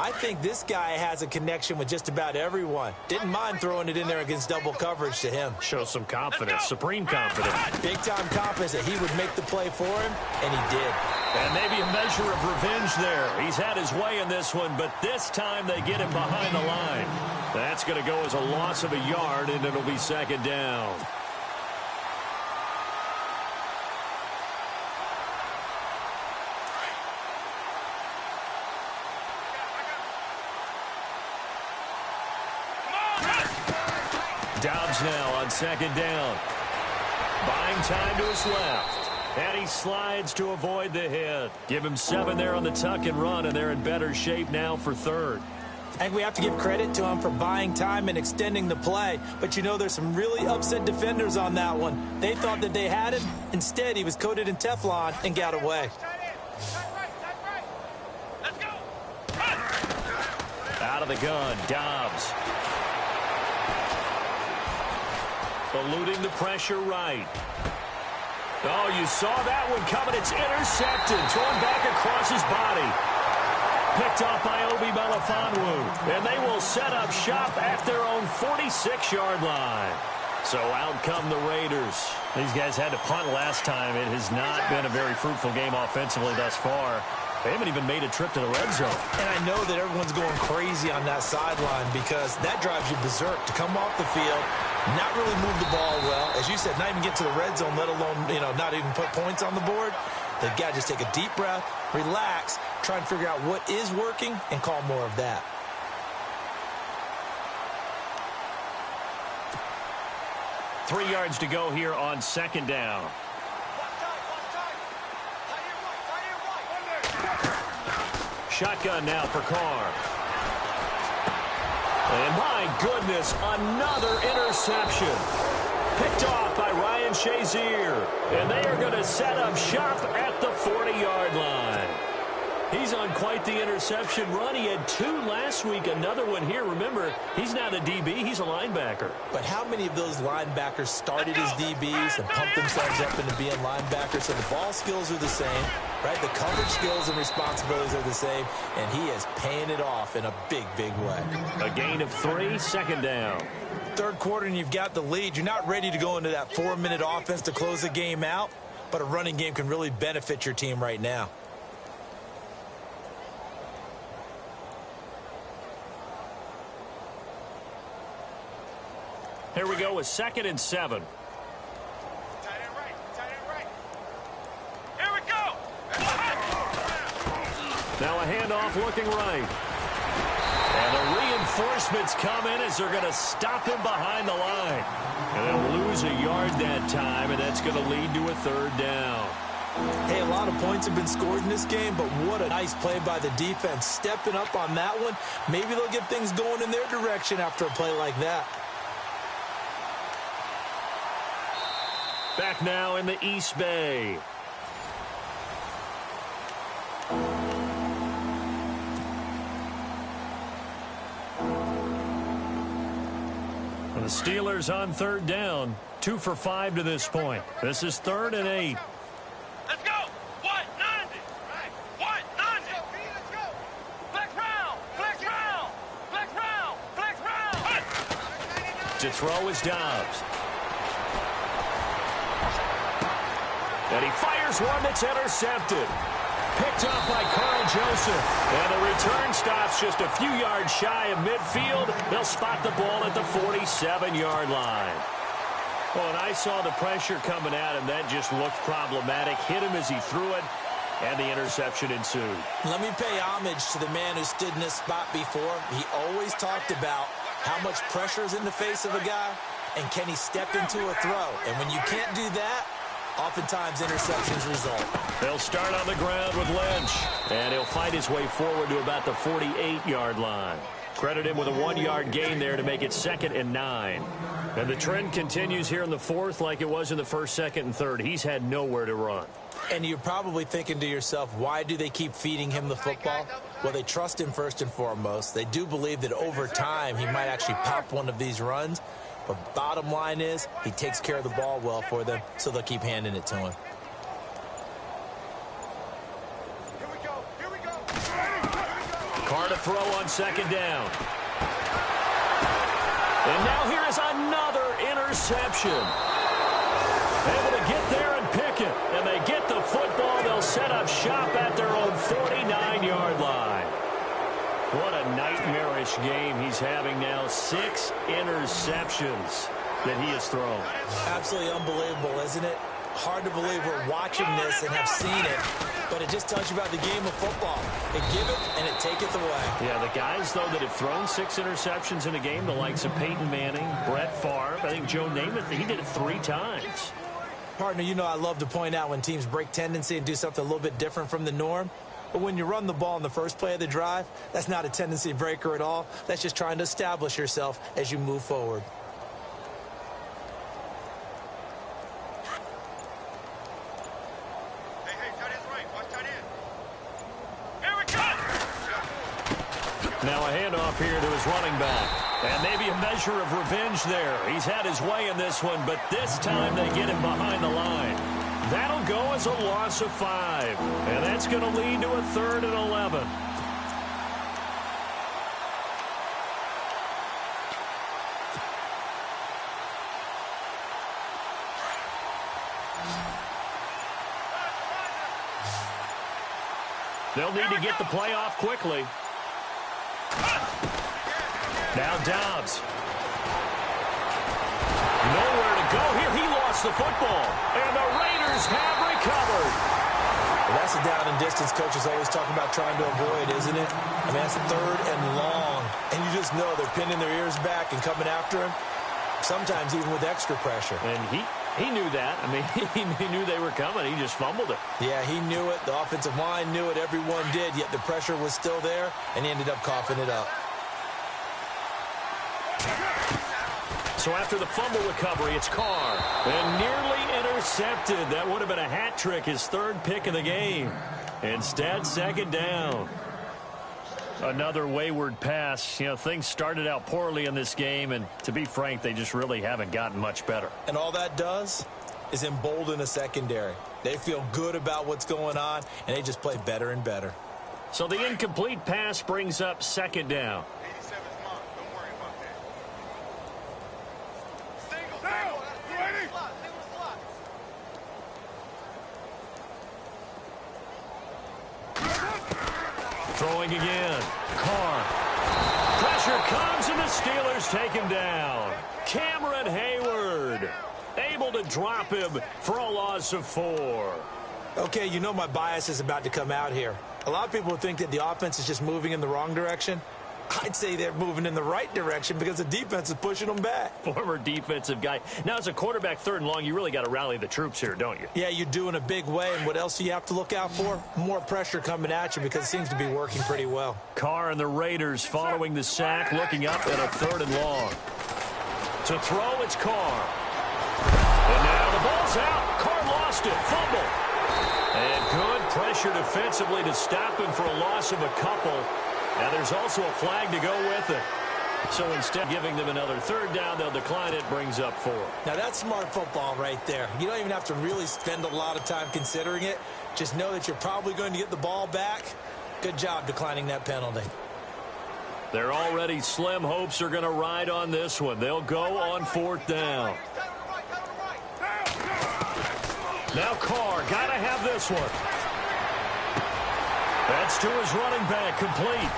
I think this guy has a connection with just about everyone. Didn't mind throwing it in there against double coverage to him. Shows some confidence, supreme confidence. Big-time confidence that he would make the play for him, and he did. And maybe a measure of revenge there. He's had his way in this one, but this time they get him behind the line. That's going to go as a loss of a yard, and it'll be second down. Dobbs now on second down. Buying time to his left. And he slides to avoid the hit. Give him 7 there on the tuck and run, and they're in better shape now for third. I think we have to give credit to him for buying time and extending the play. But, you know, there's some really upset defenders on that one. They thought that they had him. Instead, he was coated in Teflon and got away. Out of the gun, Dobbs. Eluding the pressure right. Oh, you saw that one coming. It's intercepted. Thrown back across his body. Picked off by Obi Melifonwu. And they will set up shop at their own 46-yard line. So out come the Raiders. These guys had to punt last time. It has not been a very fruitful game offensively thus far. They haven't even made a trip to the red zone. And I know that everyone's going crazy on that sideline because that drives you berserk to come off the field, not really move the ball well. As you said, not even get to the red zone, let alone, you know, not even put points on the board. They've got to just take a deep breath, relax, try and figure out what is working and call more of that. Three yards to go here on second down. Shotgun now for Carr. And my goodness, another interception. Picked off by Ryan Shazier. And they are going to set up shop at the 40-yard line. He's on quite the interception run. He had 2 last week, another one here. Remember, he's not a DB, he's a linebacker. But how many of those linebackers started as DBs and pumped themselves up into being linebackers? So the ball skills are the same, right? The coverage skills and responsibilities are the same, and he is paying it off in a big, big way. A gain of 3, second down. Third quarter, and you've got the lead. You're not ready to go into that 4-minute offense to close the game out, but a running game can really benefit your team right now. Here we go with 2nd and 7. Tight end right. Here we go. Now a handoff looking right. And the reinforcements come in as they're going to stop him behind the line. And they'll lose a yard that time, and that's going to lead to a 3rd down. Hey, a lot of points have been scored in this game, but what a nice play by the defense. Stepping up on that one, maybe they'll get things going in their direction after a play like that. Back now in the East Bay. And the Steelers on 3rd down. 2 for 5 to this point. This is 3rd and 8. Let's go. 190. Right. 190. Let's go. Flex round. To throw is Dobbs. And he fires one that's intercepted. Picked off by Carl Joseph. And the return stops just a few yards shy of midfield. They'll spot the ball at the 47-yard line. Well, and I saw the pressure coming at him. That just looked problematic. Hit him as he threw it, and the interception ensued. Let me pay homage to the man who stood in this spot before. He always talked about how much pressure is in the face of a guy, and can he step into a throw. And when you can't do that, oftentimes interceptions result. They'll start on the ground with Lynch, and he'll fight his way forward to about the 48-yard line. Credit him with a 1-yard gain there to make it 2nd and 9. And the trend continues here in the 4th like it was in the 1st, 2nd, and 3rd. He's had nowhere to run. And you're probably thinking to yourself, why do they keep feeding him the football? Well, they trust him first and foremost. They do believe that over time he might actually pop one of these runs. But bottom line is he takes care of the ball well for them, so they'll keep handing it to him. Carr to throw on second down. And now here is another interception. Able to get there and pick it. And they get the football. They'll set up shop at their own 49-yard line. What a nightmarish game he's having now. 6 interceptions that he has thrown. Absolutely unbelievable, isn't it? Hard to believe we're watching this and have seen it, but it just tells you about the game of football. It giveth and it taketh away. Yeah, the guys, though, that have thrown 6 interceptions in a game, the likes of Peyton Manning, Brett Favre, I think Joe Namath, he did it 3 times. Partner, you know I love to point out when teams break tendency and do something a little bit different from the norm. But when you run the ball in the first play of the drive, that's not a tendency breaker at all. That's just trying to establish yourself as you move forward. Now a handoff here to his running back. And maybe a measure of revenge there. He's had his way in this one, but this time they get him behind the line. That'll go as a loss of 5. And that's going to lead to a 3rd and 11. They'll need to get the play off quickly. Now Dobbs. Nowhere to go here. He lost the football. And the Raiders have recovered. Well, that's a down and distance coaches always talk about trying to avoid, isn't it? I mean, that's 3rd and long. And you just know they're pinning their ears back and coming after him, sometimes even with extra pressure. And he knew that. I mean, he knew they were coming. He just fumbled it. Yeah, he knew it. The offensive line knew it. Everyone did, yet the pressure was still there, and he ended up coughing it up. So after the fumble recovery, it's Carr. And nearly intercepted. That would have been a hat trick, his 3rd pick of the game. Instead, 2nd down. Another wayward pass. You know, things started out poorly in this game, and to be frank, they just really haven't gotten much better. And all that does is embolden a secondary. They feel good about what's going on, and they just play better and better. So the incomplete pass brings up 2nd down. Throwing again. Carr. Pressure comes, and the Steelers take him down. Cameron Hayward able to drop him for a loss of 4. Okay, you know my bias is about to come out here. A lot of people think that the offense is just moving in the wrong direction. I'd say they're moving in the right direction because the defense is pushing them back. Former defensive guy. Now, as a quarterback 3rd and long, you really got to rally the troops here, don't you? Yeah, you do in a big way. And what else do you have to look out for? More pressure coming at you because it seems to be working pretty well. Carr and the Raiders following the sack, looking up at a 3rd and long. To throw, it's Carr. And now the ball's out. Carr lost it. Fumble. And good pressure defensively to stop him for a loss of a couple. Now there's also a flag to go with it. So instead of giving them another 3rd down, they'll decline it, brings up 4. Now that's smart football right there. You don't even have to really spend a lot of time considering it. Just know that you're probably going to get the ball back. Good job declining that penalty. Their already slim hopes are going to ride on this one. They'll go on 4th down. Now Carr, got to have this one. That's to his running back, complete.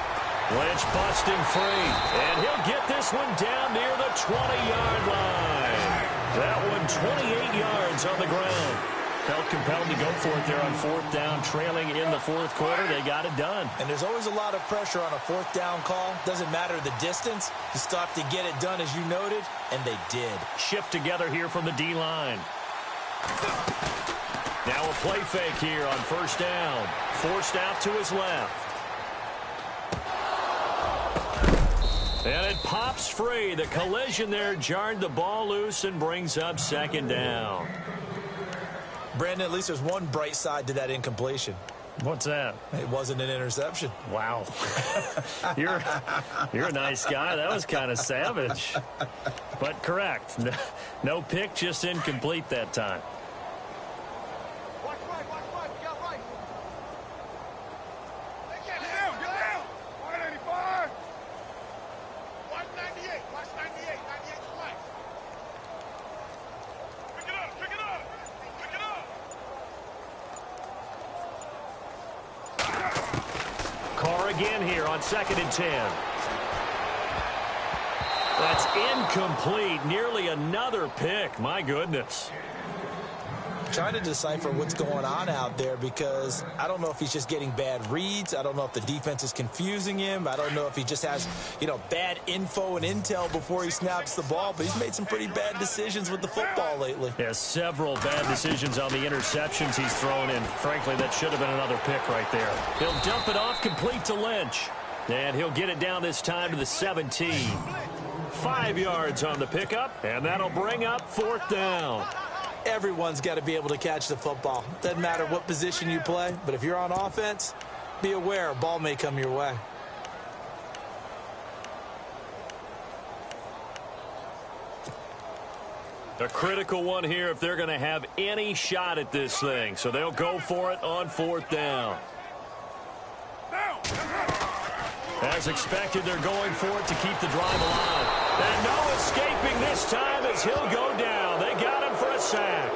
Lynch busting free, and he'll get this one down near the 20-yard line. That one 28 yards on the ground. Felt compelled to go for it there on 4th down, trailing in the 4th quarter. They got it done. And there's always a lot of pressure on a 4th down call. Doesn't matter the distance. You still have to get it done, as you noted, and they did. Shift together here from the D-line. Now a play fake here on 1st down. Forced out to his left. And it pops free. The collision there jarred the ball loose and brings up 2nd down. Brandon, at least there's one bright side to that incompletion. What's that? It wasn't an interception. Wow. You're a nice guy. That was kind of savage. But correct. No pick, just incomplete that time. again here on 2nd and 10. That's incomplete. Nearly another pick. My goodness. Trying to decipher what's going on out there because I don't know if he's just getting bad reads. I don't know if the defense is confusing him. I don't know if he just has, bad info and intel before he snaps the ball. But he's made some pretty bad decisions with the football lately. Yeah, several bad decisions on the interceptions he's thrown in. Frankly, that should have been another pick right there. He'll dump it off complete to Lynch. And he'll get it down this time to the 17. 5 yards on the pickup, and that'll bring up 4th down. Everyone's got to be able to catch the football. Doesn't matter what position you play, but if you're on offense, be aware a ball may come your way. A critical one here if they're going to have any shot at this thing. So they'll go for it on 4th down. As expected, they're going for it to keep the drive alive. And no escaping this time as he'll go down. They got him for a sack.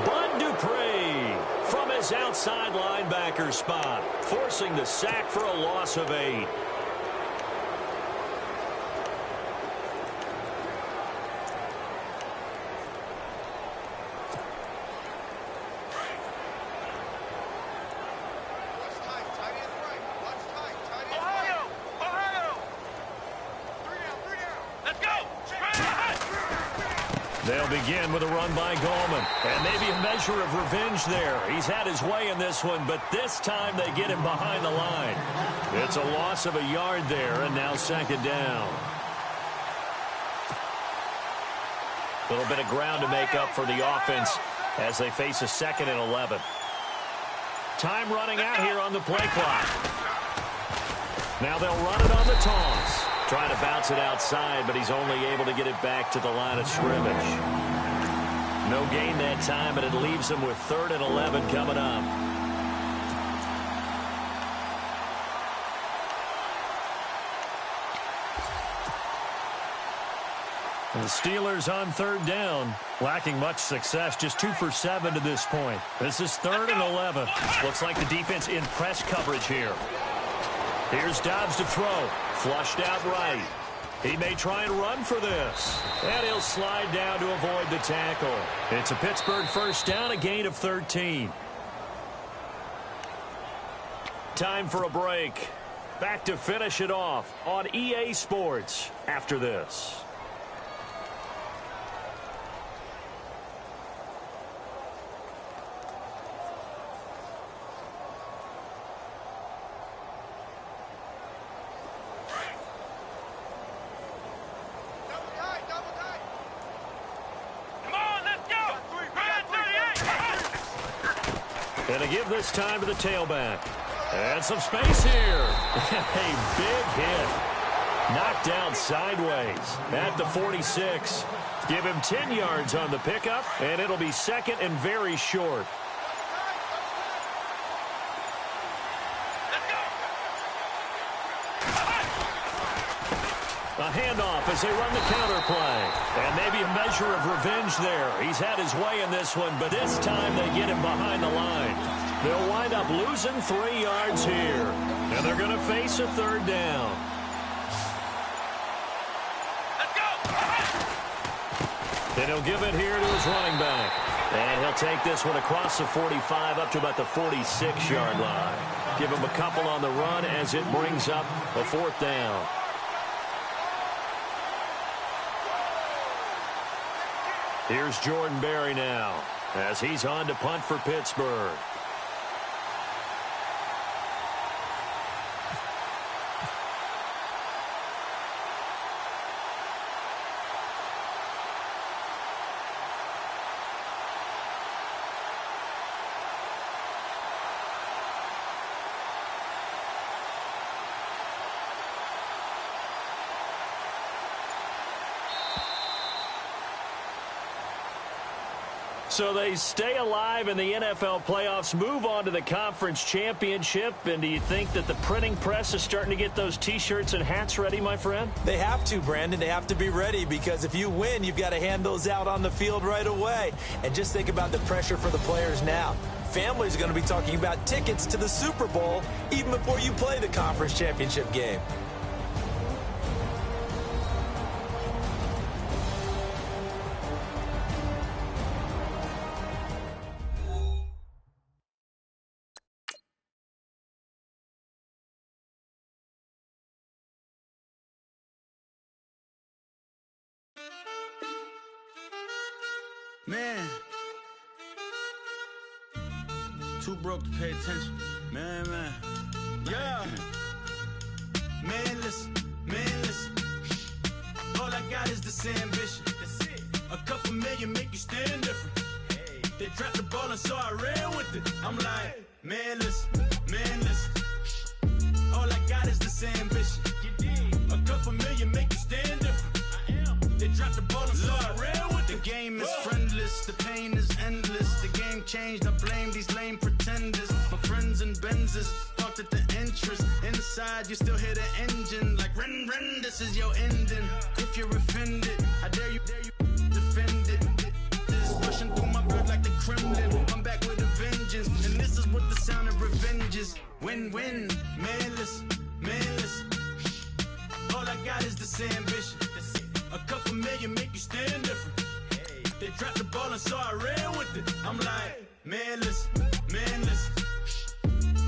Bud Dupree from his outside linebacker spot, forcing the sack for a loss of 8. They'll begin with a run by Gallman. And maybe a measure of revenge there. He's had his way in this one, but this time they get him behind the line. It's a loss of a yard there, and now 2nd down. A little bit of ground to make up for the offense as they face a 2nd and 11. Time running out here on the play clock. Now they'll run it on the toss. Trying to bounce it outside, but he's only able to get it back to the line of scrimmage. No gain that time, but it leaves him with 3rd and 11 coming up. And the Steelers on 3rd down, lacking much success, just 2 for 7 to this point. This is 3rd and 11. Looks like the defense in press coverage here. Here's Dobbs to throw. Flushed out right. He may try and run for this. And he'll slide down to avoid the tackle. It's a Pittsburgh 1st down, a gain of 13. Time for a break. Back to finish it off on EA Sports after this. And a give this time to the tailback. And some space here. A big hit. Knocked down sideways at the 46. Give him 10 yards on the pickup, and it'll be 2nd and very short. A handoff as they run the counter play. And maybe a measure of revenge there. He's had his way in this one, but this time they get him behind the line. They'll wind up losing 3 yards here. And they're going to face a 3rd down. Let's go! And he'll give it here to his running back. And he'll take this one across the 45 up to about the 46-yard line. Give him a couple on the run as it brings up a 4th down. Here's Jordan Berry now as he's on to punt for Pittsburgh. So they stay alive in the NFL playoffs, move on to the conference championship. And do you think that the printing press is starting to get those T-shirts and hats ready, my friend? They have to, Brandon. They have to be ready because if you win, you've got to hand those out on the field right away. And just think about the pressure for the players now. families are going to be talking about tickets to the Super Bowl even before you play the conference championship game. Man, too broke to pay attention. Man. Yeah. Man, listen. All I got is this ambition. That's it. A couple million make you stand different. Hey. They dropped the ball and so I ran with it. I'm like, man, listen. All I got is this ambition. A couple million make you stand different. I am. They dropped the ball and so I ran with it. The game is friendless, the pain is endless. The game changed, I blame these lame pretenders. My friends and Benzes parked at the entrance. Inside, you still hear the engine. Like, rin, this is your ending. If you're offended, I dare you defend it. This is rushing through my blood like the Kremlin. I'm back with a vengeance, and this is what the sound of revenge is. Win-win, man, listen. All I got is this ambition. A couple million make you stand different. Hey. They dropped the ball and so I ran with it. I'm like, man, listen.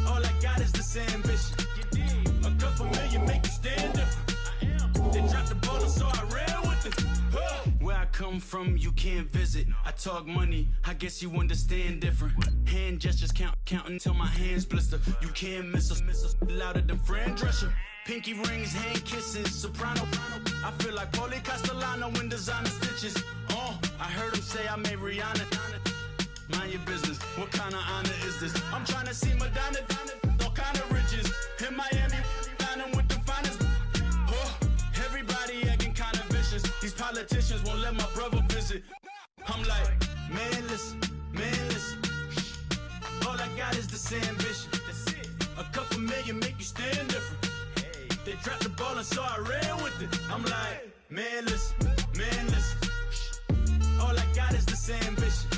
All I got is this ambition. A couple million make you stand different. I am. They dropped the ball and so I ran with it. Where I come from, you can't visit. I talk money, I guess you understand different. Hand gestures count until my hands blister. You can't miss us louder than Fran Drescher. Pinky rings, hand kisses, soprano. I feel like Paulie Castellano in designer stitches. I heard him say I made Rihanna. Mind your business, what kind of honor is this? I'm trying to see Madonna, all kind of riches. In Miami, dining with the finest. Everybody acting kind of vicious. These politicians won't let my brother visit. I'm like, man, listen. All I got is this ambition. A couple million make you stand different. They dropped the ball and so I ran with it. I'm like, man, listen. All I got is this ambition.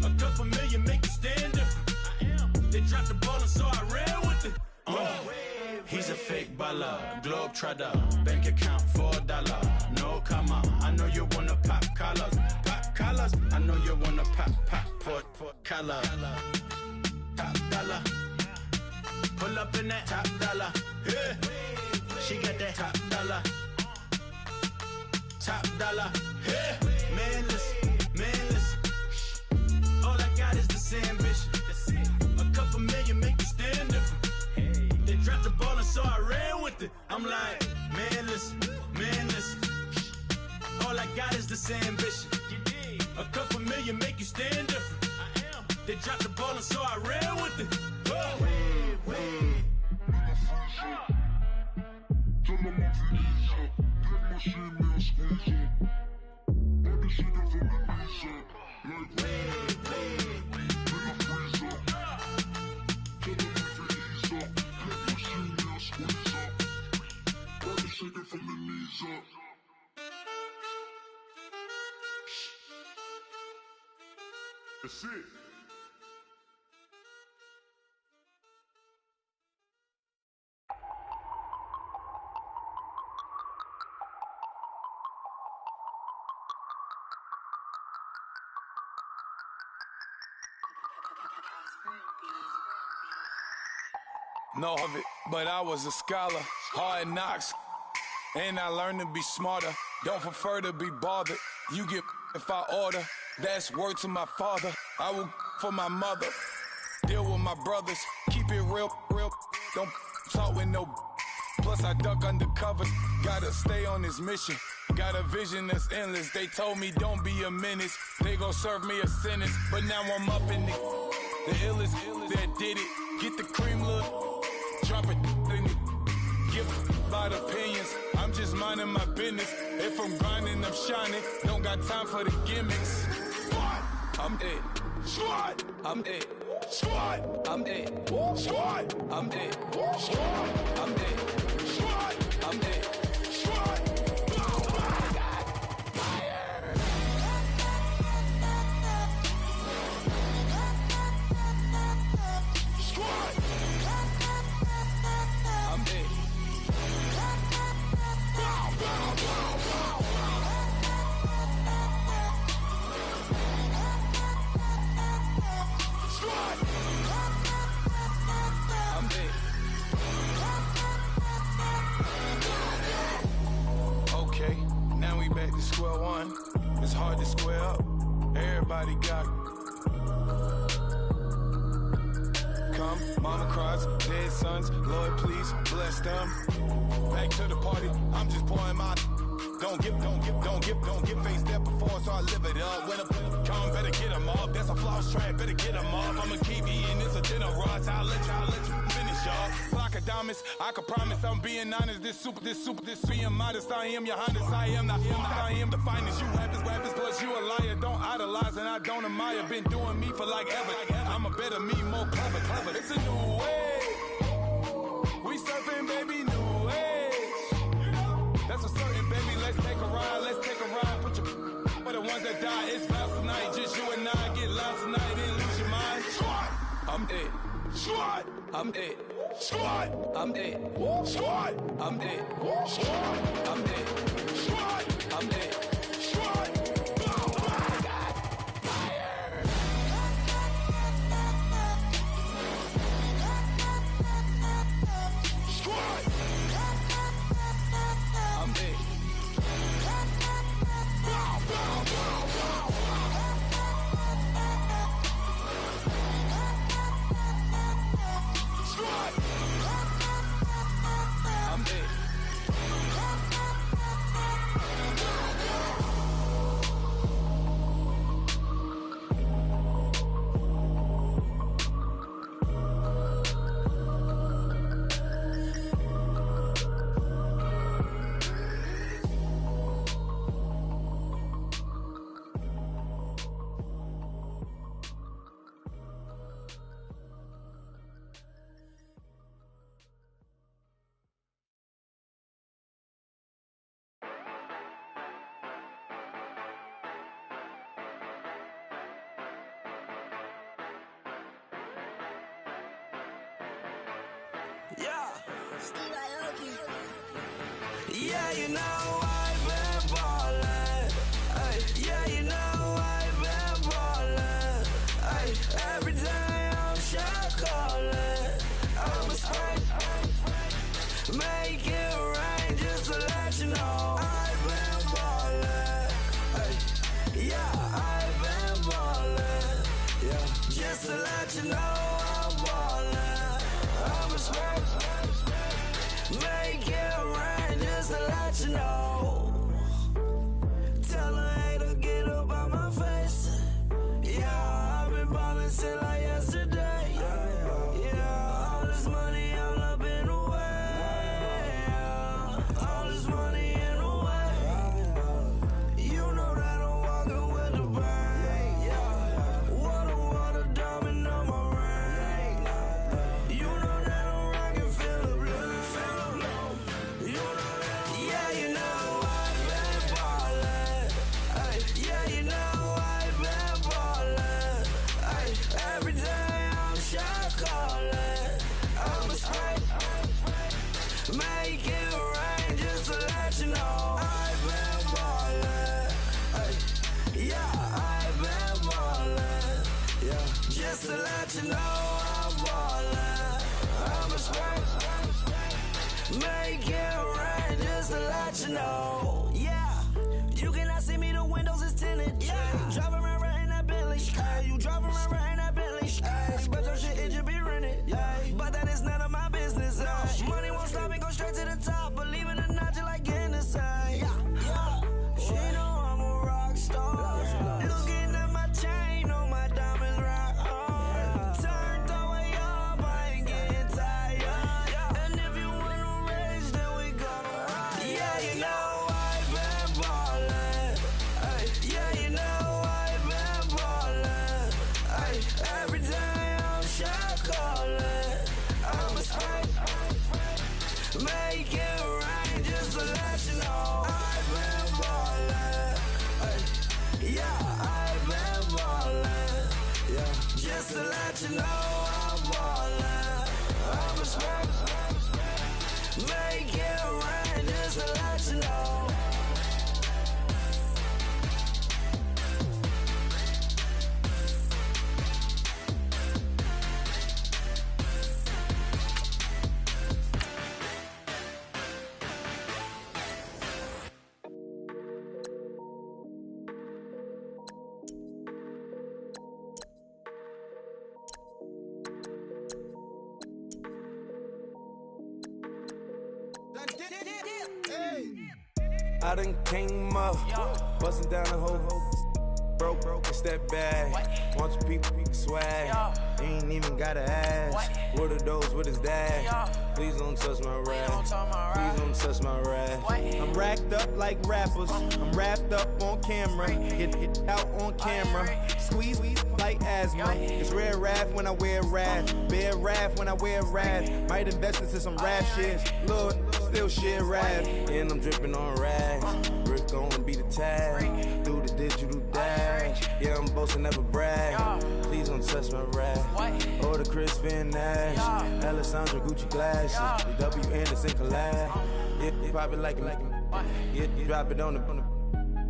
A couple million make you stand different. I am. They dropped the ball and so I ran with it. He's a fake baller, globe trotter, bank account $4. No comma, I know you wanna pop collars. I know you wanna pop for collar. Top dollar, pull up in that top dollar. Yeah. She got that top dollar. Hey. Man, listen. All I got is this ambition. A couple million make you stand different. Hey. They dropped the ball and so I ran with it. I'm like, man, listen. All I got is this ambition. A couple million make you stand different. I am. They dropped the ball and so I ran with it. That's it. No of it, but I was a scholar, hard knocks, and I learned to be smarter. Don't prefer to be bothered. You get if I order, that's word to my father. I will for my mother, deal with my brothers, keep it real. Don't talk with no. Plus I duck undercover, gotta stay on this mission. Got a vision that's endless. They told me don't be a menace. They gon' serve me a sentence, but now I'm up in the illest that did it. Get the cream look. Drop it, give about opinions. I'm just minding my business. If I'm grinding, I'm shining. Don't got time for the gimmicks. Squad, I'm dead. Squad, I'm dead. Squad, I'm dead. Squad, I'm dead. Squad, I'm dead. Squad, I'm dead. Squad. Oh my God, fire! Yeah, everybody got it. Come, mama cries, dead sons, Lord please bless them. Back to the party, I'm just pouring my. Don't get face that before, so I live it up. When I come, better get them up. That's a floss track, better get them up. I'ma keep eating, it's a dinner rush. I'll let you finish up. Flock of diamonds, I can promise I'm being honest. This being modest. I am your highness, I am the finest. You rappers, plus you a liar. Don't idolize and I don't admire. Been doing me for like ever. I'm a better me, more clever. It's a new way. We surfing, baby, new age. That's a certain, baby. Let's take a ride. Put your for the ones that die. It's vows tonight. Just you and I get lost tonight and lose your mind. I'm dead. I'm dead. I'm dead. I'm dead. I'm dead. I'm dead. Yeah, you know I've been ballin'. Ay, yeah, you know I've been ballin'. Ay, every day I'm shot callin'. I'm a spray, make it rain just to let you know I've been ballin'. Ay, yeah, I've been ballin'. Yeah, just to let you know I'm ballin'. I'm a spray, make it rain just to let you know. Tell a hater get up out my face. Yeah, I've been ballin' since like yesterday. Yeah, all this money all up in the way. All this money in the way. You know that I'm walking with the bank. Yeah, water, diamond on my ring. You know that I'm rockin', feel the blue. You know that, yeah, you know I've been ballin'. Ay, yeah, you know I've been ballin'. Ay, every day I'm shot callin'. I'm a spray, make it rain just to let you know I've been ballin'. Ay, yeah, I've been ballin'. Yeah, just to let you know I'm ballin'. I'm a spray, make it rain just to let you know. Yeah, you cannot see me, the windows is tinted. Yeah, driving around right in that Bentley. Ay, you driving around right in that Bentley. Ay, but your shit, it just be rented. Yeah, but that is none of my business. Ay, money won't stop me, go straight to the top. Believe it or not, you like getting the same. Yeah, she know I'm a rock star. Looking at my chain, on my diamonds rock hard. Turned the way up, I ain't getting tired. And if you wanna race, then we gonna ride. Yeah, you know I've been ballin'. Ay, yeah, you know I've been ballin'. Ay, every day I'm shot callin'. I'm a spray, make it rain just to let you know I've been ballin'. Ay, yeah, I've been ballin'. Yeah, just to let you know I'm ballin'. I'm a spray, make it rain just to let you know. I done came up, bustin' down the whole broke, it's that bag. Want your people swag, ain't even gotta ask. What are those, what is that? Please don't touch my rap, please don't touch my rap. I'm racked up like rappers, I'm wrapped up on camera. Hit out on camera, squeeze like asthma. It's rare wrath when I wear wrath, bare wrath when I wear wrath. Might invest into some rap shit, look, still shit rap. And I'm dripping on rags, Rick gonna be the tag, do the digital dash. Yeah, I'm boasting, never brag. Please don't touch my rap. Or the Chris Van Nash, Alessandra Gucci glasses, the W Anderson collab. Yeah, you pop it like it. Yeah, you drop it on the.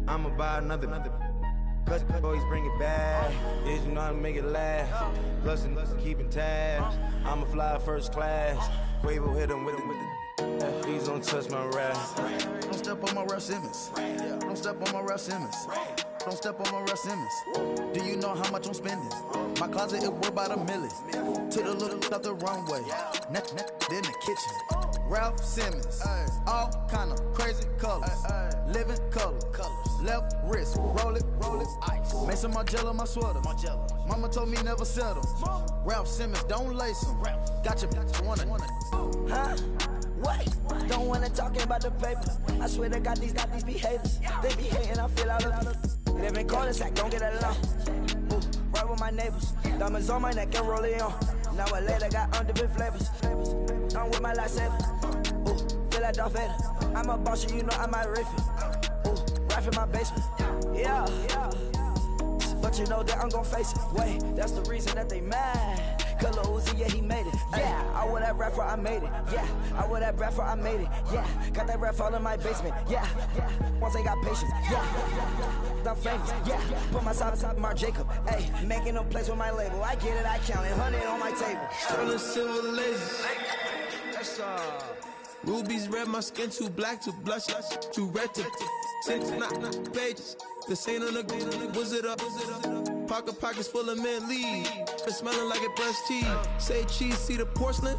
I'ma buy another. Cause always bring it back. Yeah, you know how to make it last. Plus, keeping tabs. I'ma fly first class. Quavo hit him with it. Please don't touch my rap. Don't step on my Ralph Simmons. Don't step on my Ralph Simmons. Don't step on my Ralph Simmons. Do you know how much I'm spending? My closet is worth about $1 million. To the little out the runway. Then the kitchen. Ralph Simmons. All kind of crazy colors. Living colors. Left wrist. Roll it. Ice. Mason Margiela, my sweater. Mama told me never settle. Ralph Simmons, don't lace him. Got your wanna. Huh? What? Don't wanna talk about the paper. I swear to God, these be haters. They be hating, I feel out of. Living cul-de-sac, don't get along. Ooh, right with my neighbors. Diamonds on my neck and roll it on. Now I later got different flavors. I'm with my lifesaver. Ooh, feel like Darth Vader. I'm a boss, you know I might riff it. Ooh, right in my basement. Yeah. But you know that I'm gon' face it. Wait, that's the reason that they mad. Color Uzi, yeah, he made it. Yeah, I wear that rap for I made it. Yeah, I wear that rap for I made it. Yeah, got that rap all in my basement. Yeah, once I got patience. Yeah, I'm famous. Yeah, put myself inside Mark Jacob. Hey, making no place with my label. I get it, I count it. 100 on my table. Sterling silver laser. Rubies red, my skin too black to blush, too red to six, not pages. The saint on the wizard up. Pockets full of mint leaves. It's smelling like it brushed teeth. Say cheese, see the porcelain.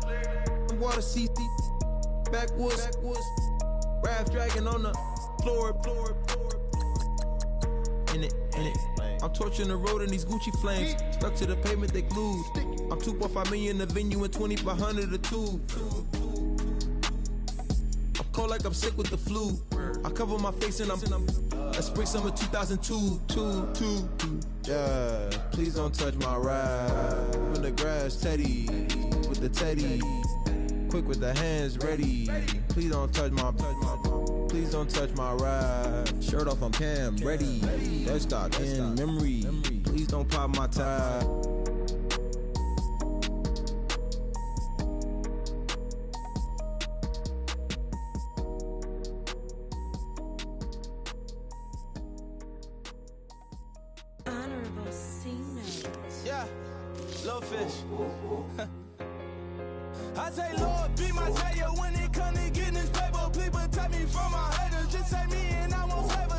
Water, see backwoods. Raft dragging on the floor. In it. I'm torching the road in these Gucci flames. Stuck to the pavement, they glued. I'm 2.5 million the venue and 2,500 a tube. I'm cold like I'm sick with the flu. I cover my face and I'm spring summer 2002. Yeah, please don't touch my ride. In the grass, Teddy, with the Teddy. Quick with the hands ready. Please don't touch my ride. Shirt off, I'm Cam, ready. Dead stock in memory. Please don't pop my tie. I say, Lord, be my savior when it comes to getting this paper. Please protect me from my haters. Just say me and I won't save